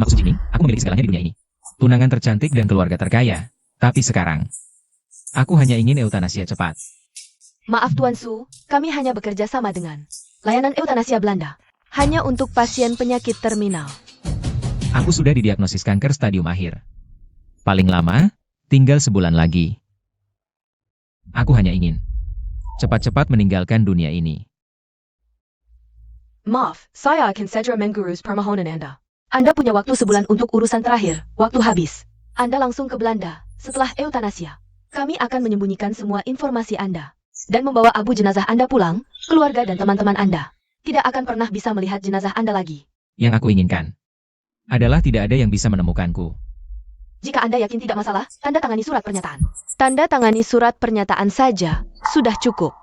Su Jingming, aku memiliki segalanya di dunia ini. Tunangan tercantik dan keluarga terkaya. Tapi sekarang, aku hanya ingin eutanasia cepat. Maaf Tuan Su, kami hanya bekerja sama dengan layanan eutanasia Belanda. Hanya untuk pasien penyakit terminal. Aku sudah didiagnosis kanker stadium akhir. Paling lama, tinggal sebulan lagi. Aku hanya ingin cepat-cepat meninggalkan dunia ini. Maaf, saya akan segera mengurus permohonan Anda. Anda punya waktu sebulan untuk urusan terakhir, waktu habis. Anda langsung ke Belanda, setelah eutanasia. Kami akan menyembunyikan semua informasi Anda. Dan membawa abu jenazah Anda pulang, keluarga dan teman-teman Anda tidak akan pernah bisa melihat jenazah Anda lagi. Yang aku inginkan adalah tidak ada yang bisa menemukanku. Jika Anda yakin tidak masalah, tanda tangani surat pernyataan. Tanda tangani surat pernyataan saja, sudah cukup.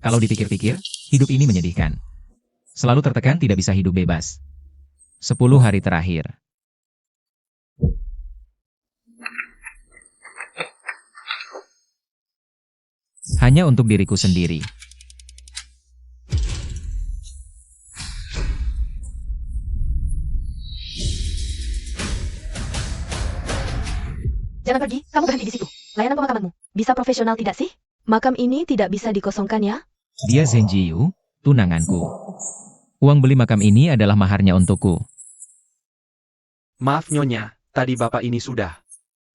Kalau dipikir-pikir, hidup ini menyedihkan. Selalu tertekan tidak bisa hidup bebas. 10 hari terakhir. Hanya untuk diriku sendiri. Jangan pergi, kamu berhenti di situ. Layanan pemakamanmu bisa profesional tidak sih? Makam ini tidak bisa dikosongkan ya? Dia Zhen Jiyu, tunanganku. Uang beli makam ini adalah maharnya untukku. Maaf Nyonya, tadi Bapak ini sudah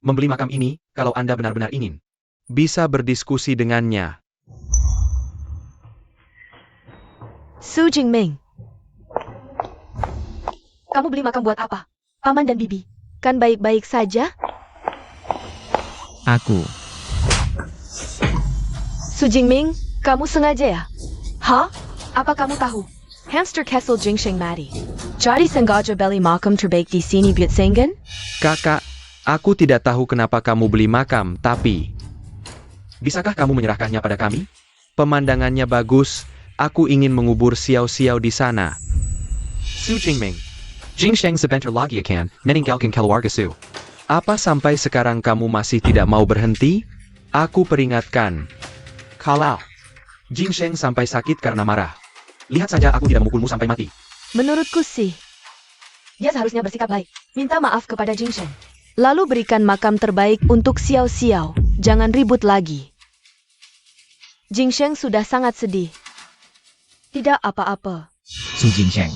membeli makam ini, kalau Anda benar-benar ingin bisa berdiskusi dengannya. Su Jingming. Kamu beli makam buat apa? Paman dan Bibi, kan baik-baik saja? Aku. Su Jingming, kamu sengaja ya? Hah? Apa kamu tahu? Hamster Castle Jingsheng Mati. Jadi sengaja beli makam terbaik di sini buat Sengen? Kakak, aku tidak tahu kenapa kamu beli makam, tapi bisakah kamu menyerahkannya pada kami? Pemandangannya bagus, aku ingin mengubur Xiao-Xiao di sana. Su Jingming. Jingsheng sebentar lagi akan meninggalkan keluarga Su. Apa sampai sekarang kamu masih tidak mau berhenti? Aku peringatkan. Kalau Jingsheng sampai sakit karena marah, lihat saja aku tidak memukulmu sampai mati. Menurutku sih, dia seharusnya bersikap baik. Minta maaf kepada Jingsheng. Lalu berikan makam terbaik untuk Xiao-Xiao. Jangan ribut lagi. Jingsheng sudah sangat sedih. Tidak apa-apa. Su Jingsheng.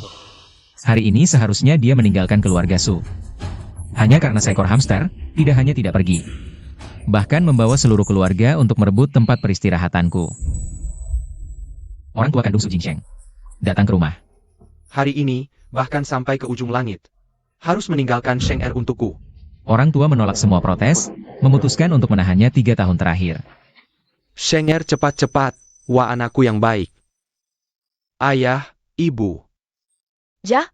Hari ini seharusnya dia meninggalkan keluarga Su. Hanya karena seekor hamster, tidak hanya tidak pergi. Bahkan membawa seluruh keluarga untuk merebut tempat peristirahatanku. Orang tua kandung Su Jingsheng datang ke rumah. Hari ini, bahkan sampai ke ujung langit, harus meninggalkan Sheng Er untukku. Orang tua menolak semua protes, memutuskan untuk menahannya 3 tahun terakhir. Sheng Er cepat-cepat, wah anakku yang baik. Ayah, ibu. Ja?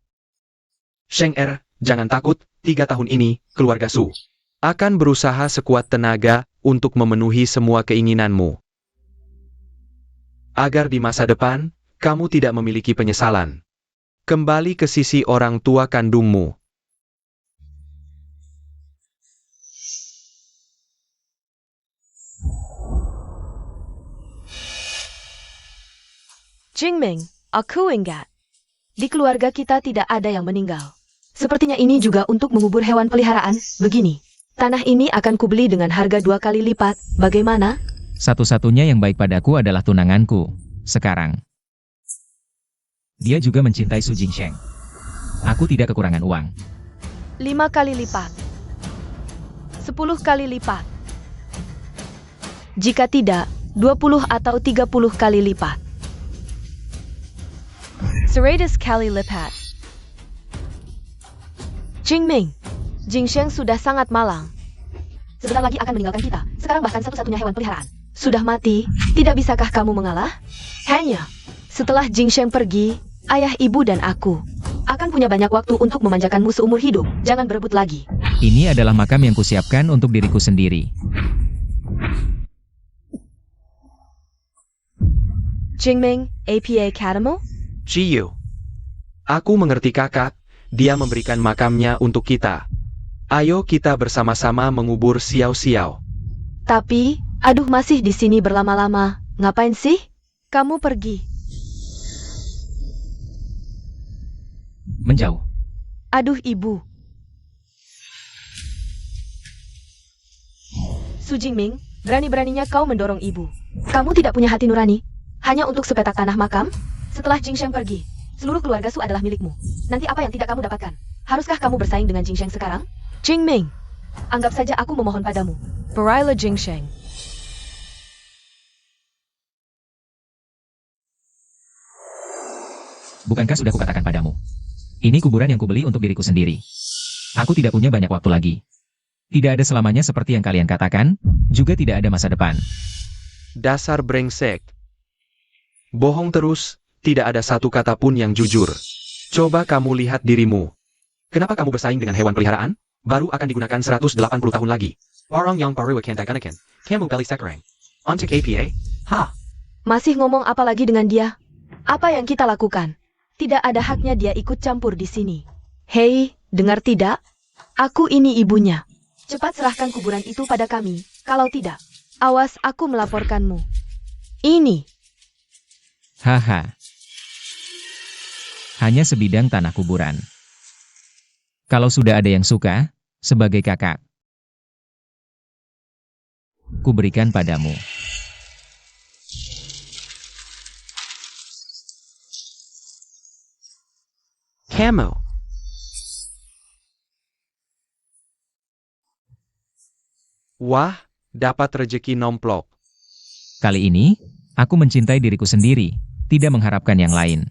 Sheng Er, jangan takut, 3 tahun ini, keluarga Su akan berusaha sekuat tenaga untuk memenuhi semua keinginanmu. Agar di masa depan, kamu tidak memiliki penyesalan. Kembali ke sisi orang tua kandungmu. Jingming, aku ingat. Di keluarga kita tidak ada yang meninggal. Sepertinya ini juga untuk mengubur hewan peliharaan. Begini, tanah ini akan kubeli dengan harga 2 kali lipat. Bagaimana? Satu-satunya yang baik padaku adalah tunanganku. Sekarang. Dia juga mencintai Su Jingsheng. Aku tidak kekurangan uang. 5 kali lipat. 10 kali lipat. Jika tidak, 20 atau 30 kali lipat. 100 kali lipat. Jingming, Jingsheng sudah sangat malang. Sebentar lagi akan meninggalkan kita. Sekarang bahkan satu-satunya hewan peliharaan sudah mati. Tidak bisakah kamu mengalah? Hanya setelah Jingsheng pergi, ayah, ibu, dan aku akan punya banyak waktu untuk memanjakanmu seumur hidup. Jangan berebut lagi. Ini adalah makam yang kusiapkan untuk diriku sendiri. Jingming, APA Academy? Jiyu. Aku mengerti kakak, dia memberikan makamnya untuk kita. Ayo kita bersama-sama mengubur Xiao-Xiao. Tapi, aduh masih di sini berlama-lama. Ngapain sih? Kamu pergi. menjauh. Aduh ibu. Su Jingming, berani-beraninya kau mendorong ibu. Kamu tidak punya hati nurani? Hanya untuk sepetak tanah makam? Setelah Jingsheng pergi, seluruh keluarga Su adalah milikmu. Nanti apa yang tidak kamu dapatkan? Haruskah kamu bersaing dengan Jingsheng sekarang? Jingming, anggap saja aku memohon padamu. Perailah Jingsheng. Bukankah sudah kukatakan padamu? Ini kuburan yang kubeli untuk diriku sendiri. Aku tidak punya banyak waktu lagi. Tidak ada selamanya seperti yang kalian katakan, juga tidak ada masa depan. Dasar brengsek. Bohong terus, tidak ada satu kata pun yang jujur. Coba kamu lihat dirimu. Kenapa kamu bersaing dengan hewan peliharaan? Baru akan digunakan 180 tahun lagi. Orang yang baru akan digunakan. Kamu beli sekarang. Untuk APA? Hah? Masih ngomong apa lagi dengan dia? Apa yang kita lakukan? Tidak ada haknya dia ikut campur di sini. Hei, dengar tidak? Aku ini ibunya. Cepat serahkan kuburan itu pada kami, kalau tidak, awas aku melaporkanmu. Ini. Haha. Hanya sebidang tanah kuburan. Kalau sudah ada yang suka, sebagai kakak, kuberikan padamu. Kamu. Wah, dapat rejeki nomplok. Kali ini, aku mencintai diriku sendiri, tidak mengharapkan yang lain.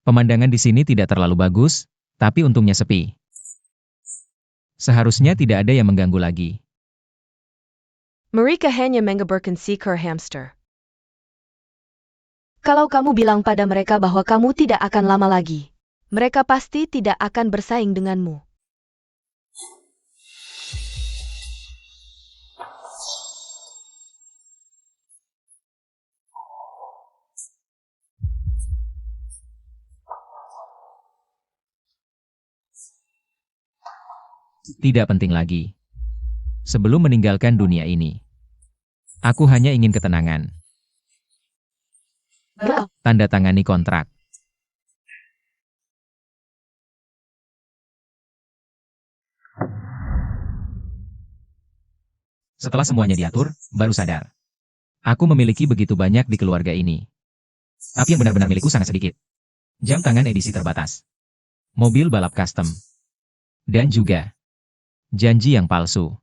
Pemandangan di sini tidak terlalu bagus, tapi untungnya sepi. Seharusnya tidak ada yang mengganggu lagi. Mereka hanya mengebarkan seekor hamster. Kalau kamu bilang pada mereka bahwa kamu tidak akan lama lagi, mereka pasti tidak akan bersaing denganmu. Tidak penting lagi. Sebelum meninggalkan dunia ini, aku hanya ingin ketenangan. Tanda tangani kontrak. Setelah semuanya diatur, baru sadar. Aku memiliki begitu banyak di keluarga ini. Tapi yang benar-benar milikku sangat sedikit. Jam tangan edisi terbatas. Mobil balap custom. Dan juga janji yang palsu.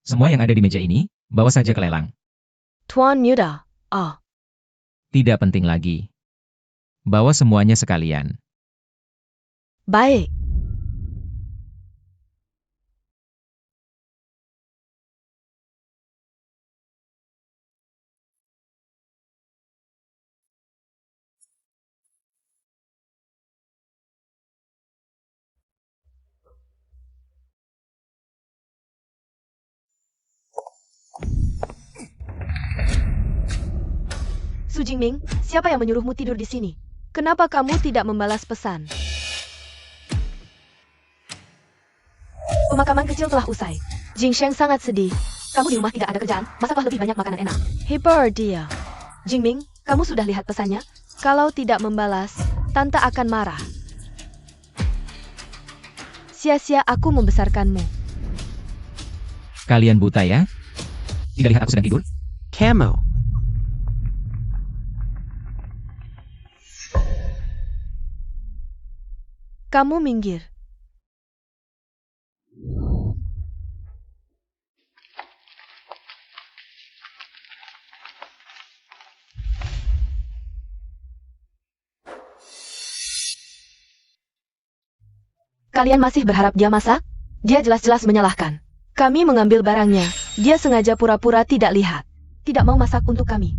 Semua yang ada di meja ini, bawa saja ke lelang. Tuan Muda, Tidak penting lagi. Bawa semuanya sekalian. baik. Su Jingming, siapa yang menyuruhmu tidur di sini? Kenapa kamu tidak membalas pesan? Pemakaman kecil telah usai. Jingsheng sangat sedih. Kamu di rumah tidak ada kerjaan, masaklah lebih banyak makanan enak. Hebat dia. Jingming, kamu sudah lihat pesannya? Kalau tidak membalas, Tante akan marah. Sia-sia aku membesarkanmu. Kalian buta ya? Tidak lihat aku sedang tidur? Kamu. Kamu minggir. Kalian masih berharap dia masak? Dia jelas-jelas menyalahkan. Kami mengambil barangnya. Dia sengaja pura-pura tidak lihat. Tidak mau masak untuk kami.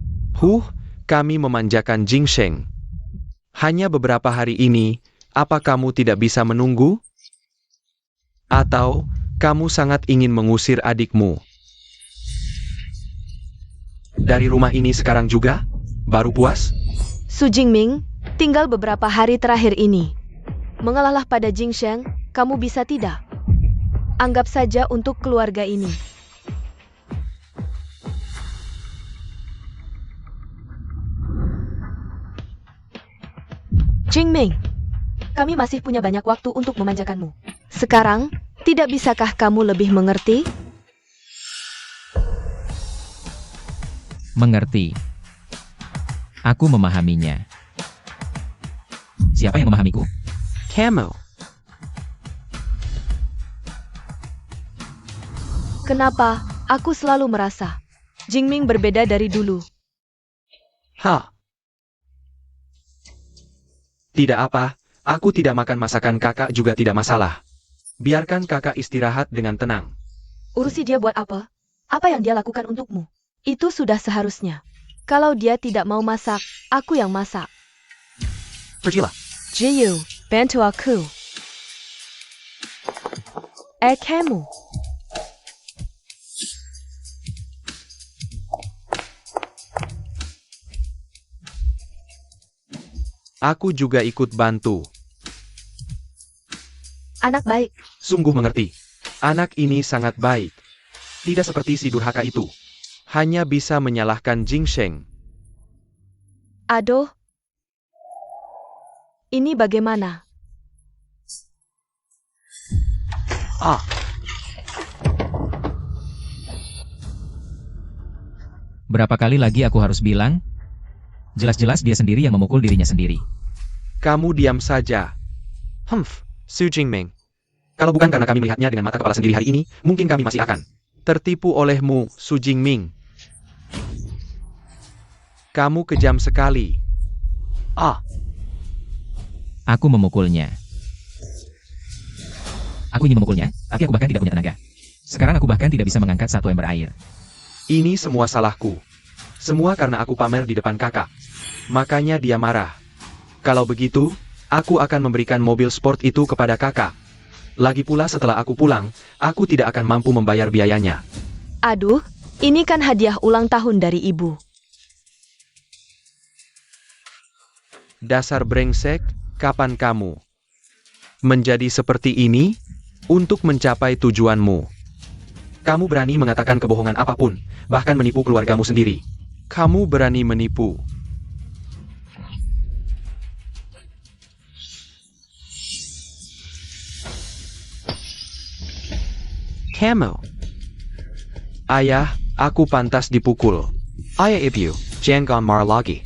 Kami memanjakan Jingsheng. Hanya beberapa hari ini, apa kamu tidak bisa menunggu? Atau, Kamu sangat ingin mengusir adikmu dari rumah ini sekarang juga? Baru puas? Su Jingming, tinggal beberapa hari terakhir ini. Mengalahlah pada Jingsheng, kamu bisa tidak? Anggap saja untuk keluarga ini. Jingming, kami masih punya banyak waktu untuk memanjakanmu. Sekarang, tidak bisakah kamu lebih mengerti? Mengerti. Aku memahaminya. Siapa yang memahamiku? Kamu. Kenapa aku selalu merasa Jingming berbeda dari dulu? Tidak apa, aku tidak makan masakan kakak juga tidak masalah. Biarkan kakak istirahat dengan tenang. Urusi dia buat apa? Apa yang dia lakukan untukmu? Itu sudah seharusnya. Kalau dia tidak mau masak, aku yang masak. Pergilah. Jiyu, bantu aku. Kamu. Aku juga ikut bantu. Anak baik. Sungguh mengerti. Anak ini sangat baik. Tidak seperti si durhaka itu. Hanya bisa menyalahkan Jingsheng. Aduh. Ini bagaimana? Berapa kali lagi aku harus bilang? Jelas-jelas dia sendiri yang memukul dirinya sendiri. Kamu diam saja. Su Jingming. Kalau bukan karena kami melihatnya dengan mata kepala sendiri hari ini, mungkin kami masih akan tertipu olehmu, Su Jingming. Kamu kejam sekali. Aku memukulnya. Aku ingin memukulnya, tapi aku bahkan tidak punya tenaga. Sekarang aku bahkan tidak bisa mengangkat satu ember air. Ini semua salahku. Semua karena aku pamer di depan kakak. Makanya dia marah. Kalau begitu, aku akan memberikan mobil sport itu kepada kakak. Lagi pula setelah aku pulang, aku tidak akan mampu membayar biayanya. Aduh, ini kan hadiah ulang tahun dari ibu. Dasar brengsek, kapan kamu menjadi seperti ini untuk mencapai tujuanmu? Kamu berani mengatakan kebohongan apapun, bahkan menipu keluargamu sendiri. Kamu berani menipu. Kamu. Ayah, aku pantas dipukul. Ayah ibu, jangan marah lagi.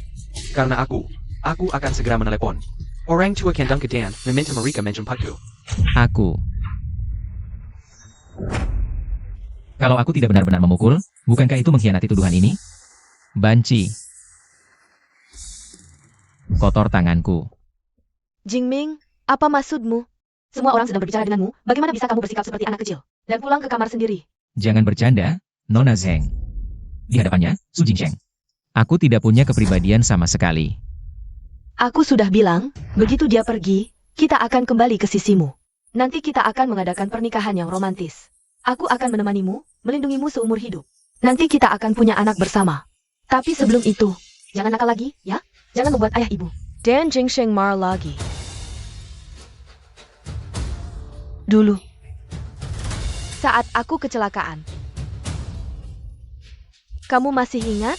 Karena aku akan segera menelepon orang tua Kendang Kedan, meminta mereka menjemputku. Aku. Kalau aku tidak benar-benar memukul, bukankah itu mengkhianati tuduhan ini? Banci. Kotor tanganku. Jingming, apa maksudmu? Semua orang sedang berbicara denganmu, bagaimana bisa kamu bersikap seperti anak kecil? Dan pulang ke kamar sendiri. Jangan bercanda, Nona Zheng. Di hadapannya, Su Jingsheng. Aku tidak punya kepribadian sama sekali. Aku sudah bilang, begitu dia pergi, kita akan kembali ke sisimu. Nanti kita akan mengadakan pernikahan yang romantis. Aku akan menemanimu, melindungimu seumur hidup. Nanti kita akan punya anak bersama. Tapi sebelum itu, jangan nakal lagi, ya? Jangan membuat ayah ibu dan Jingsheng marah lagi. Dulu, saat aku kecelakaan, kamu masih ingat?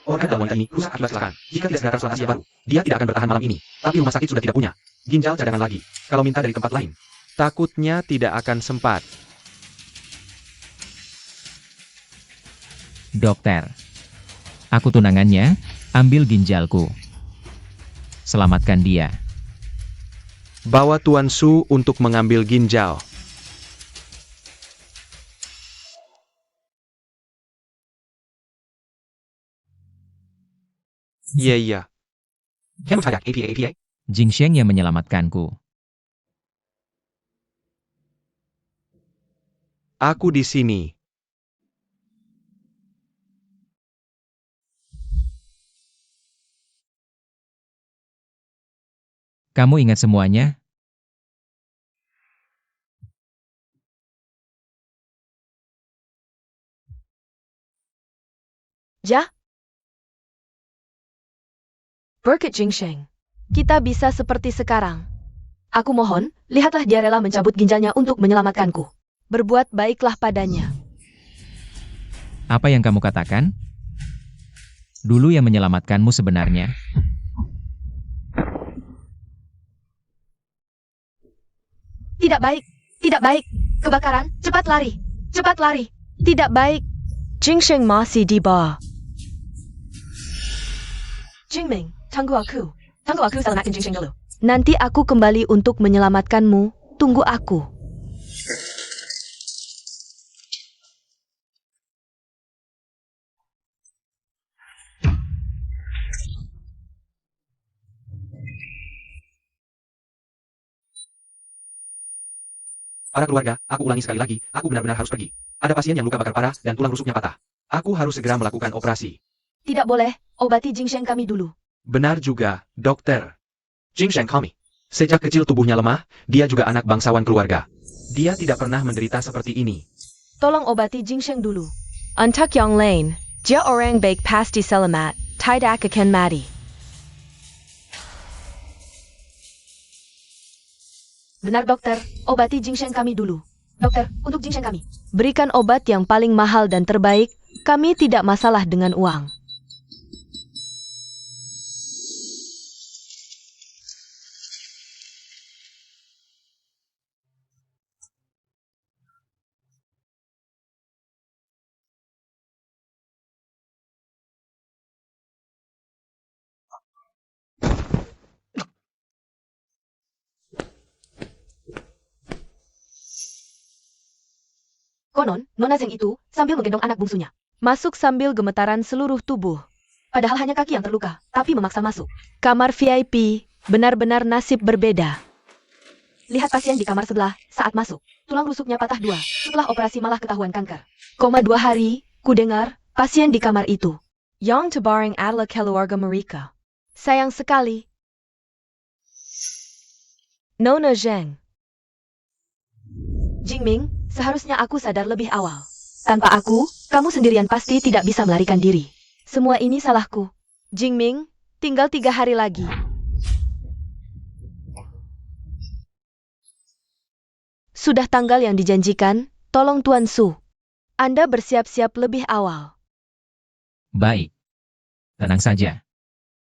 Organ dalam wanita ini rusak akibat kecelakaan. Jika tidak segera transplantasi baru, dia tidak akan bertahan malam ini. Tapi rumah sakit sudah tidak punya ginjal cadangan lagi. Kalau minta dari tempat lain, takutnya tidak akan sempat. Dokter. Aku tunangannya, ambil ginjalku. Selamatkan dia. Bawa Tuan Su untuk mengambil ginjal. Iya. Kamu tajak APA. Jingsheng yang menyelamatkanku. Aku di sini. Kamu ingat semuanya? Ja? Burkit Jingsheng. Kita bisa seperti sekarang. Aku mohon, lihatlah dia rela mencabut ginjalnya untuk menyelamatkanku. Berbuat baiklah padanya. Apa yang kamu katakan? Dulu yang menyelamatkanmu sebenarnya. Tidak baik. Tidak baik. Kebakaran. Cepat lari. Cepat lari. Tidak baik. Jingsheng masih di bawah. Jingming, tunggu aku. Tunggu aku selamatkan Jingsheng dulu. Nanti aku kembali untuk menyelamatkanmu. Tunggu aku. Para keluarga, aku ulangi sekali lagi, aku benar-benar harus pergi. Ada pasien yang luka bakar parah dan tulang rusuknya patah. Aku harus segera melakukan operasi. Tidak boleh. Obati Jingsheng kami dulu. Benar juga, dokter. Jingsheng kami. Sejak kecil tubuhnya lemah, dia juga anak bangsawan keluarga. Dia tidak pernah menderita seperti ini. Tolong obati Jingsheng dulu. Untuk yang lain, dia orang baik pasti selamat. Tidak akan mati. Benar dokter, obati Jingsheng kami dulu. Dokter, untuk Jingsheng kami. Berikan obat yang paling mahal dan terbaik. Kami tidak masalah dengan uang. Konon, Nona Zeng itu sambil menggendong anak bungsunya. Masuk sambil gemetaran seluruh tubuh. Padahal hanya kaki yang terluka, tapi memaksa masuk. Kamar VIP, benar-benar nasib berbeda. Lihat pasien di kamar sebelah saat masuk. Tulang rusuknya patah 2. Setelah operasi malah ketahuan kanker. 2 hari, ku dengar, pasien di kamar itu. Yang terbaring adalah keluarga mereka. Sayang sekali. Nona Zeng. Jingming, seharusnya aku sadar lebih awal. Tanpa aku, kamu sendirian pasti tidak bisa melarikan diri. Semua ini salahku. Jingming, tinggal 3 hari lagi. Sudah tanggal yang dijanjikan, tolong Tuan Su. Anda bersiap-siap lebih awal. Baik. Tenang saja.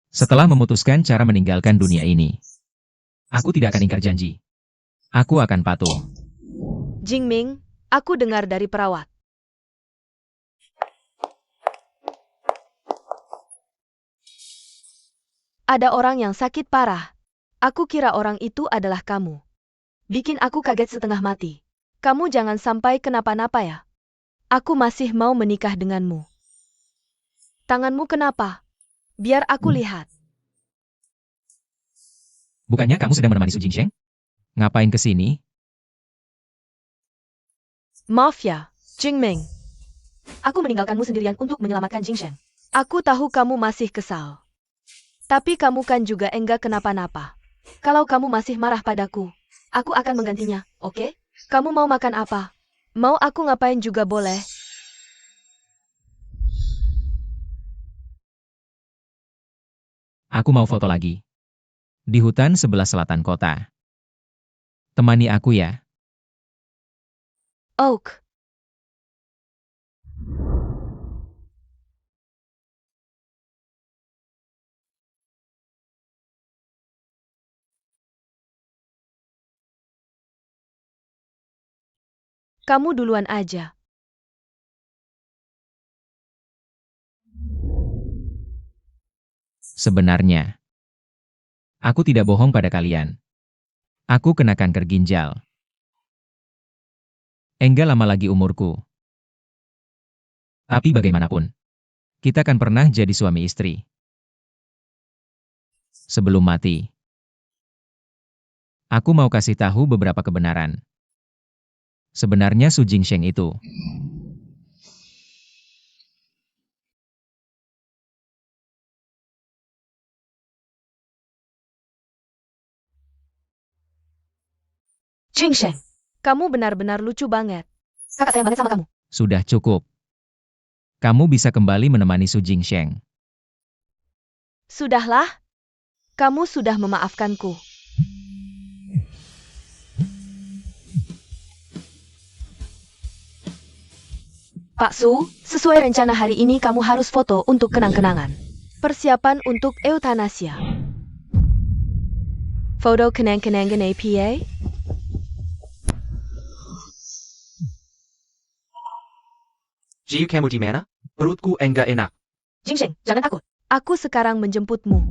Setelah memutuskan cara meninggalkan dunia ini, aku tidak akan ingkar janji. Aku akan patuh. Jingming, aku dengar dari perawat. Ada orang yang sakit parah. Aku kira orang itu adalah kamu. Bikin aku kaget setengah mati. Kamu jangan sampai kenapa-napa ya. Aku masih mau menikah denganmu. Tanganmu kenapa? Biar aku lihat. Bukannya kamu sedang menemani Su Jingsheng? Ngapain ke sini? Maaf ya, Jingming. Aku meninggalkanmu sendirian untuk menyelamatkan Jingsheng. Aku tahu kamu masih kesal. Tapi kamu kan juga enggak kenapa-napa. Kalau kamu masih marah padaku, aku akan menggantinya, oke? Kamu mau makan apa? Mau aku ngapain juga boleh. Aku mau foto lagi. Di hutan sebelah selatan kota. Temani aku ya. Oak. Kamu duluan aja. Sebenarnya, aku tidak bohong pada kalian. Aku kena kanker ginjal. Enggak lama lagi umurku. Tapi bagaimanapun, kita kan pernah jadi suami istri. Sebelum mati, aku mau kasih tahu beberapa kebenaran. Sebenarnya Su Jingsheng itu Jingsheng, kamu benar-benar lucu banget. Kakak sayang banget sama kamu. Sudah cukup. Kamu bisa kembali menemani Su Jingsheng. Sudahlah. Kamu sudah memaafkanku. Pak Su, sesuai rencana hari ini kamu harus foto untuk kenang-kenangan. Persiapan untuk eutanasia. Foto kenang-kenangan APA. Jiu kamu di mana? Perutku enggak enak. Jingsheng, jangan takut. Aku sekarang menjemputmu.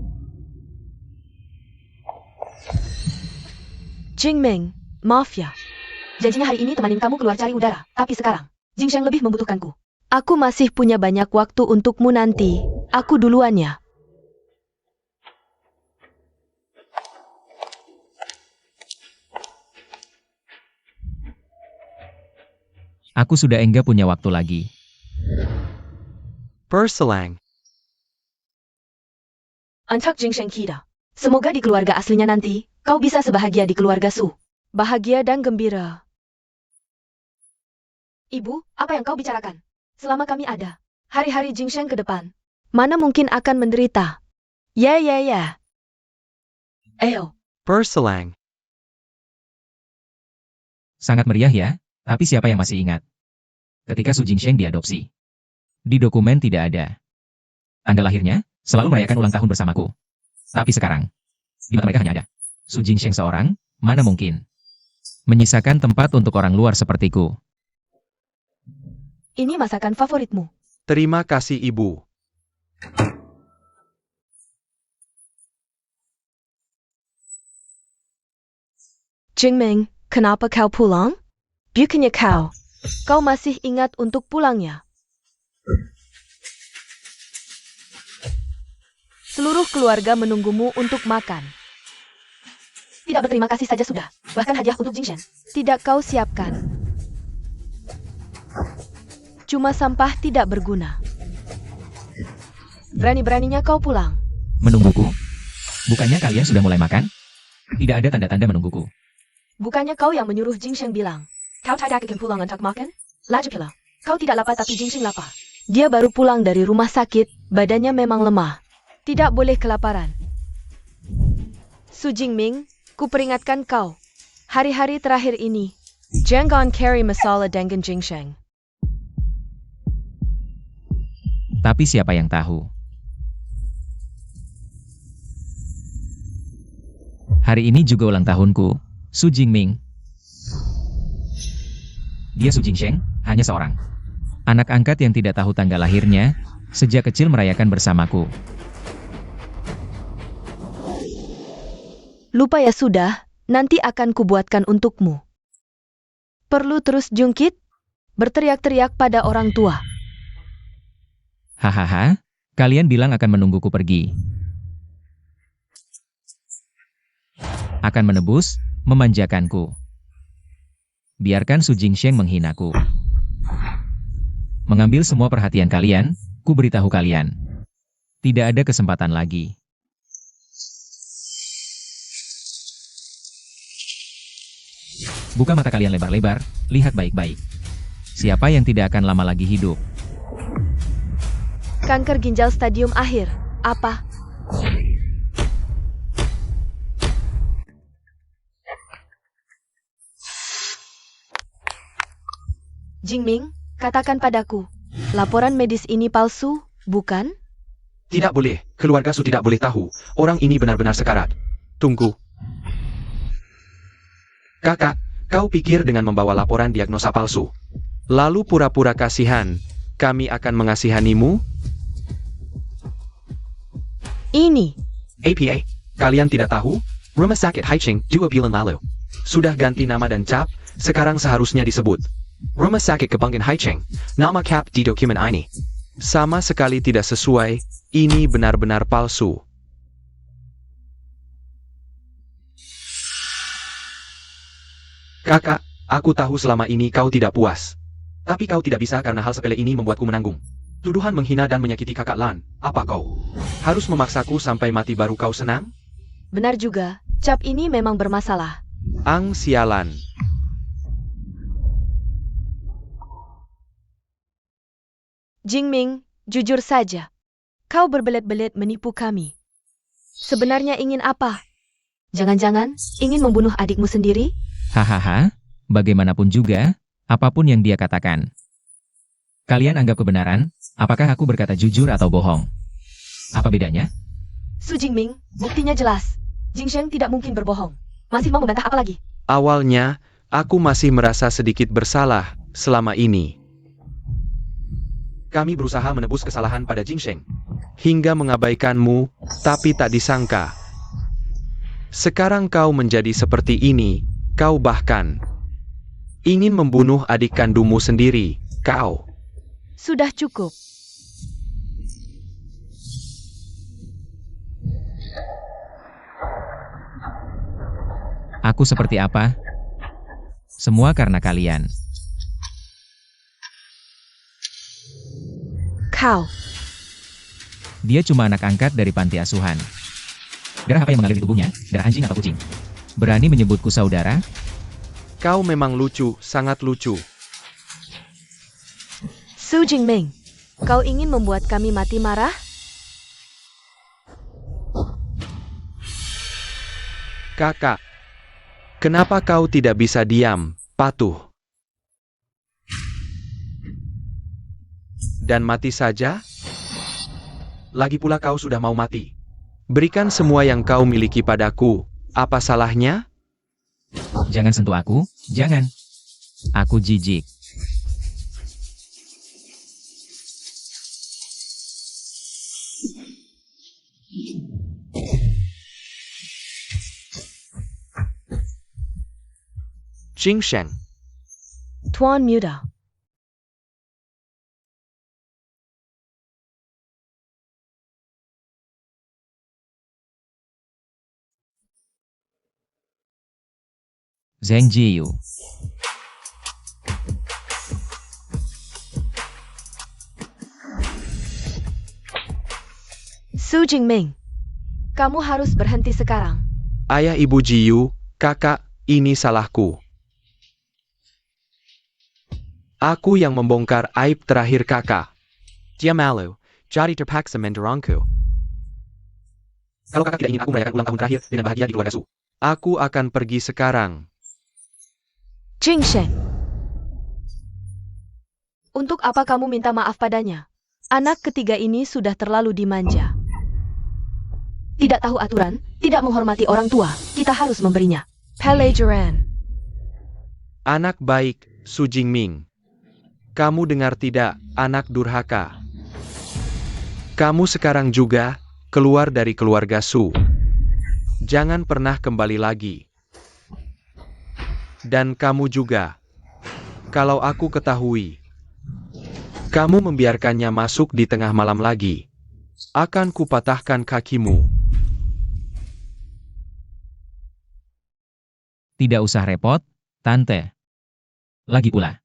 Jingming, maaf ya. Janjinya hari ini temanin kamu keluar cari udara, tapi sekarang, Jingsheng lebih membutuhkanku. Aku masih punya banyak waktu untukmu nanti. Aku duluan ya. Aku sudah enggak punya waktu lagi. Perselang. Untuk Jingsheng Kida. Semoga di keluarga aslinya nanti, kau bisa sebahagia di keluarga Su. Bahagia dan gembira. Ibu, apa yang kau bicarakan? Selama kami ada, hari-hari Jingsheng ke depan, mana mungkin akan menderita? Ya. Ayo. Perselang. Sangat meriah ya, tapi siapa yang masih ingat? Ketika Su Jingsheng diadopsi. Di dokumen tidak ada. Tanggal lahirnya, selalu merayakan ulang tahun bersamaku. Tapi sekarang, di mata mereka hanya ada Su Jingsheng seorang, mana mungkin menyisakan tempat untuk orang luar sepertiku. Ini masakan favoritmu. Terima kasih ibu. Jingming, kenapa kau pulang? Bukannya kau masih ingat untuk pulangnya? Seluruh keluarga menunggumu untuk makan. Tidak berterima kasih saja sudah. Bahkan hadiah untuk Jingsheng. Tidak kau siapkan. Cuma sampah tidak berguna. Berani-beraninya kau pulang. Menungguku? Bukannya kalian sudah mulai makan? Tidak ada tanda-tanda menungguku. Bukannya kau yang menyuruh Jingsheng bilang, kau tidak akan pulang untuk makan? Laju pula. Kau tidak lapar tapi Jingsheng lapar. Dia baru pulang dari rumah sakit, badannya memang lemah. Tidak boleh kelaparan. Su Jingming, ku peringatkan kau. Hari-hari terakhir ini, jangan carry masalah dengan Jingsheng. Tapi siapa yang tahu? Hari ini juga ulang tahunku, Su Jingming. Dia Su Jingsheng, hanya seorang anak angkat yang tidak tahu tanggal lahirnya, sejak kecil merayakan bersamaku. Lupa ya sudah, nanti akan kubuatkan untukmu. Perlu terus jungkit? Berteriak-teriak pada orang tua. Hahaha, kalian bilang akan menungguku pergi. Akan menebus, memanjakanku. Biarkan Su Jingsheng menghinaku. Mengambil semua perhatian kalian, ku beritahu kalian. Tidak ada kesempatan lagi. Buka mata kalian lebar-lebar, lihat baik-baik. Siapa yang tidak akan lama lagi hidup? Kanker ginjal stadium akhir. Apa? Jingming, katakan padaku, laporan medis ini palsu, bukan? Tidak boleh, keluarga Su tidak boleh tahu. Orang ini benar-benar sekarat. Tunggu. Kakak, kau pikir dengan membawa laporan diagnosa palsu, lalu pura-pura kasihan, kami akan mengasihanimu? Ini. APA, kalian tidak tahu? Rumah sakit Haicheng 2 bulan lalu sudah ganti nama dan cap, sekarang seharusnya disebut Rumah sakit Kebanggaan Haicheng. Nama cap di dokumen ini sama sekali tidak sesuai, ini benar-benar palsu. Kakak, aku tahu selama ini kau tidak puas. Tapi kau tidak bisa karena hal sepele ini membuatku menanggung. Tuduhan menghina dan menyakiti kakak Lan, apa kau harus memaksaku sampai mati baru kau senang? Benar juga, cap ini memang bermasalah. Ang sialan. Jingming, jujur saja. Kau berbelit-belit menipu kami. Sebenarnya ingin apa? Jangan-jangan ingin membunuh adikmu sendiri? Hahaha, bagaimanapun juga, apapun yang dia katakan. Kalian anggap kebenaran, apakah aku berkata jujur atau bohong? Apa bedanya? Su Jingming, buktinya jelas. Jingsheng tidak mungkin berbohong. Masih mau membantah apa lagi? Awalnya, aku masih merasa sedikit bersalah selama ini. Kami berusaha menebus kesalahan pada Jingsheng. Hingga mengabaikanmu, tapi tak disangka. Sekarang kau menjadi seperti ini, kau bahkan ingin membunuh adik kandungmu sendiri, kau. Sudah cukup. Aku seperti apa? Semua karena kalian. Kau. Dia cuma anak angkat dari panti asuhan. Darah apa yang mengalir di tubuhnya? Darah anjing atau kucing? Berani menyebutku saudara? Kau memang lucu, sangat lucu. Su Jingming, kau ingin membuat kami mati marah? Kakak, kenapa kau tidak bisa diam, patuh? Dan mati saja? Lagi pula kau sudah mau mati. Berikan semua yang kau miliki padaku, apa salahnya? Jangan sentuh aku, jangan. Aku jijik. Jingsheng, Tuan Muda. Zheng Jiyu. Su Jingming, kamu harus berhenti sekarang. ayah ibu Jiyu, kakak, ini salahku. Aku yang membongkar aib terakhir kakak. Dia malu, jadi terpaksa mendorongku. Kalau kakak tidak ingin aku merayakan ulang tahun terakhir dengan bahagia di keluarga Su, aku akan pergi sekarang. Jingsheng. Untuk apa kamu minta maaf padanya? Anak ketiga ini sudah terlalu dimanja. Tidak tahu aturan, tidak menghormati orang tua, kita harus memberinya pelajaran. Anak baik, Su Jingming. Kamu dengar tidak, anak durhaka? Kamu sekarang juga keluar dari keluarga Su. Jangan pernah kembali lagi. Dan kamu juga. Kalau aku ketahui, kamu membiarkannya masuk di tengah malam lagi, akan kupatahkan kakimu. Tidak usah repot, Tante. Lagi pula,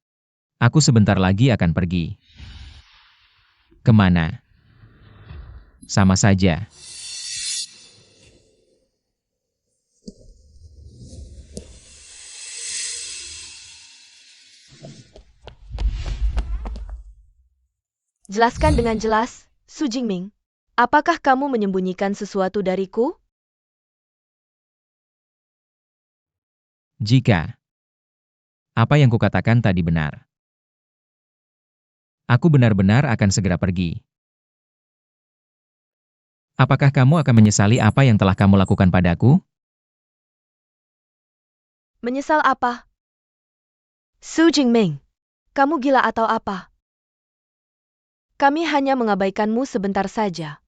aku sebentar lagi akan pergi. Kemana? Sama saja. Jelaskan dengan jelas, Su Jingming. Apakah kamu menyembunyikan sesuatu dariku? Jika apa yang kukatakan tadi benar, aku benar-benar akan segera pergi. Apakah kamu akan menyesali apa yang telah kamu lakukan padaku? Menyesal apa? Su Jingming, kamu gila atau apa? Kami hanya mengabaikanmu sebentar saja.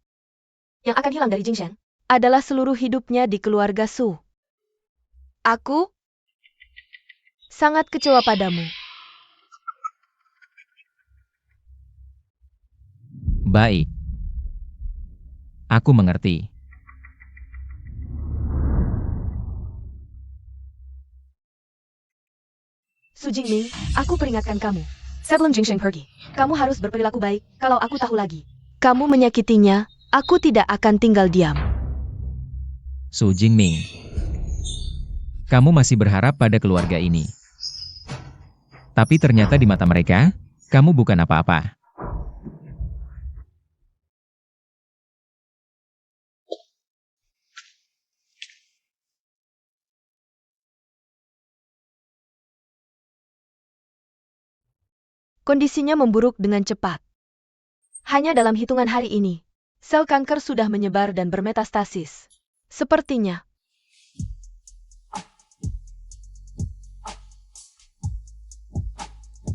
Yang akan hilang dari Jingsheng adalah seluruh hidupnya di keluarga Su. Aku sangat kecewa padamu. Baik. Aku mengerti. Su Jingming, aku peringatkan kamu. Sebelum Jingsheng pergi, kamu harus berperilaku baik. Kalau aku tahu lagi, kamu menyakitinya, aku tidak akan tinggal diam. Su Jingming, kamu masih berharap pada keluarga ini. Tapi ternyata di mata mereka, kamu bukan apa-apa. Kondisinya memburuk dengan cepat. Hanya dalam hitungan hari ini, sel kanker sudah menyebar dan bermetastasis. Sepertinya,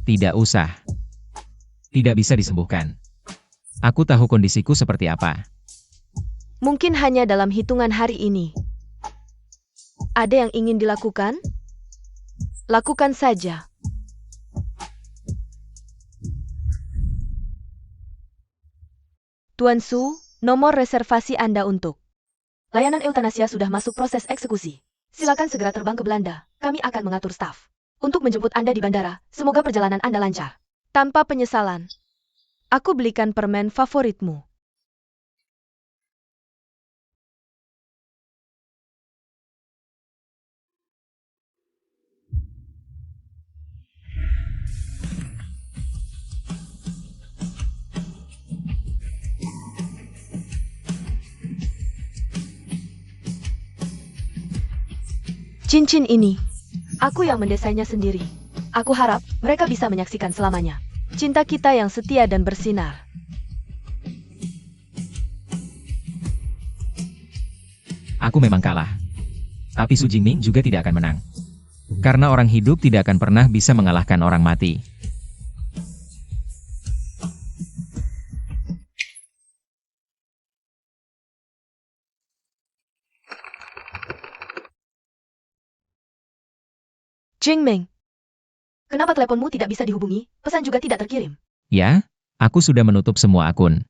Tidak usah. Tidak bisa disembuhkan. Aku tahu kondisiku seperti apa. mungkin hanya dalam hitungan hari ini. Ada yang ingin dilakukan? Lakukan saja. Tuan Su, nomor reservasi Anda untuk layanan eutanasia sudah masuk proses eksekusi. Silakan segera terbang ke Belanda. Kami akan mengatur staf untuk menjemput Anda di bandara. Semoga perjalanan Anda lancar. Tanpa penyesalan. Aku belikan permen favoritmu. Cincin ini, aku yang mendesainnya sendiri. Aku harap mereka bisa menyaksikan selamanya. Cinta kita yang setia dan bersinar. Aku memang kalah. Tapi Su Jingming juga tidak akan menang. Karena orang hidup tidak akan pernah bisa mengalahkan orang mati. Jingming, kenapa teleponmu tidak bisa dihubungi? Pesan juga tidak terkirim. Ya, aku sudah menutup semua akun.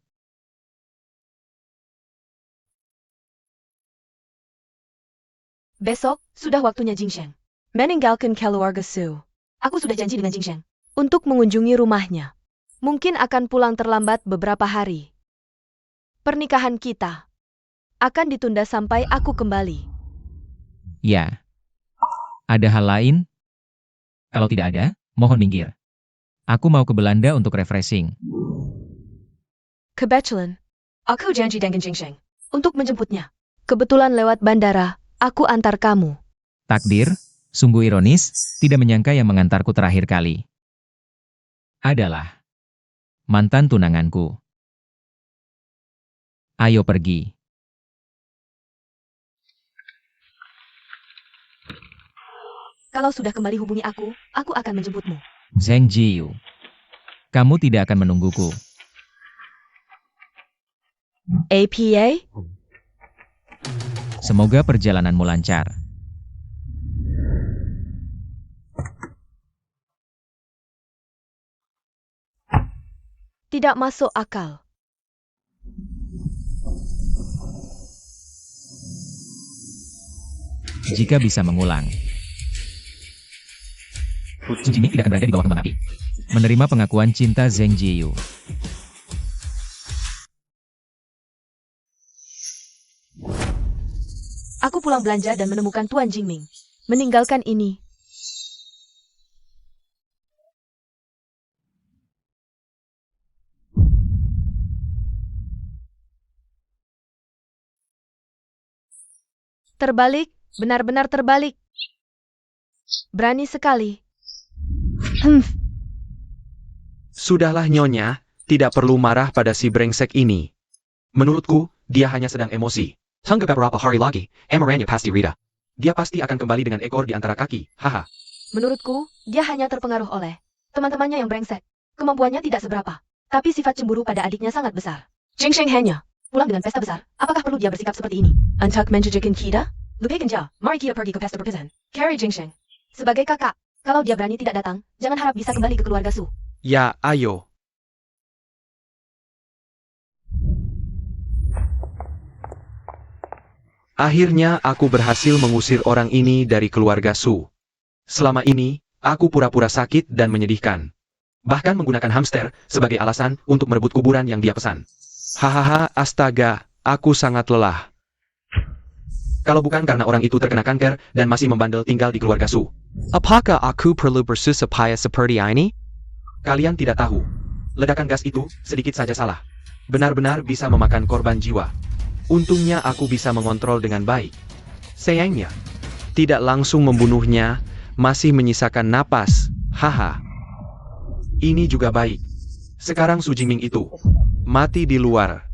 Besok, sudah waktunya Jingsheng meninggalkan keluarga Su. Aku sudah janji dengan Jingsheng untuk mengunjungi rumahnya. Mungkin akan pulang terlambat beberapa hari. Pernikahan kita akan ditunda sampai aku kembali. Ya. Ada hal lain? Kalau tidak ada, mohon minggir. Aku mau ke Belanda untuk refreshing. Kebetulan, aku janji dengan Jingsheng untuk menjemputnya. Kebetulan lewat bandara, aku antar kamu. Takdir, sungguh ironis, tidak menyangka yang mengantarku terakhir kali adalah mantan tunanganku. Ayo pergi. Kalau sudah kembali hubungi aku akan menjemputmu. Zheng Jiyu. Kamu tidak akan menungguku. APA? Semoga perjalananmu lancar. Tidak masuk akal. Jika bisa mengulang. Su Jingming tidak akan berada di bawah kembang api. Menerima pengakuan cinta Zheng Jiyu. Aku pulang belanja dan menemukan Tuan Jingming meninggalkan ini. Terbalik, benar-benar terbalik. Berani sekali. Sudahlah Nyonya, tidak perlu marah pada si brengsek ini. Menurutku, dia hanya sedang emosi. Hanggang beberapa hari lagi, amarannya pasti Rita. Dia pasti akan kembali dengan ekor di antara kaki, haha. Menurutku, dia hanya terpengaruh oleh teman-temannya yang brengsek. Kemampuannya tidak seberapa, tapi sifat cemburu pada adiknya sangat besar. Jingsheng hanya pulang dengan pesta besar. Apakah perlu dia bersikap seperti ini? Untuk menjejakkan kita? Lupakan dia. Mari kita pergi ke pesta perpisahan. Carry Jingsheng. Sebagai kakak, kalau dia berani tidak datang, jangan harap bisa kembali ke keluarga Su. Ya, ayo. Akhirnya aku berhasil mengusir orang ini dari keluarga Su. Selama ini, aku pura-pura sakit dan menyedihkan. Bahkan menggunakan hamster sebagai alasan untuk merebut kuburan yang dia pesan. Hahaha, astaga, aku sangat lelah. Kalau bukan karena orang itu terkena kanker dan masih membandel tinggal di keluarga Su. Apakah aku perlu bersusah payah seperti ini? Kalian tidak tahu. Ledakan gas itu sedikit saja salah. Benar-benar bisa memakan korban jiwa. Untungnya aku bisa mengontrol dengan baik. Sayangnya, tidak langsung membunuhnya, masih menyisakan napas. Haha. Ini juga baik. Sekarang Su Jingming itu mati di luar.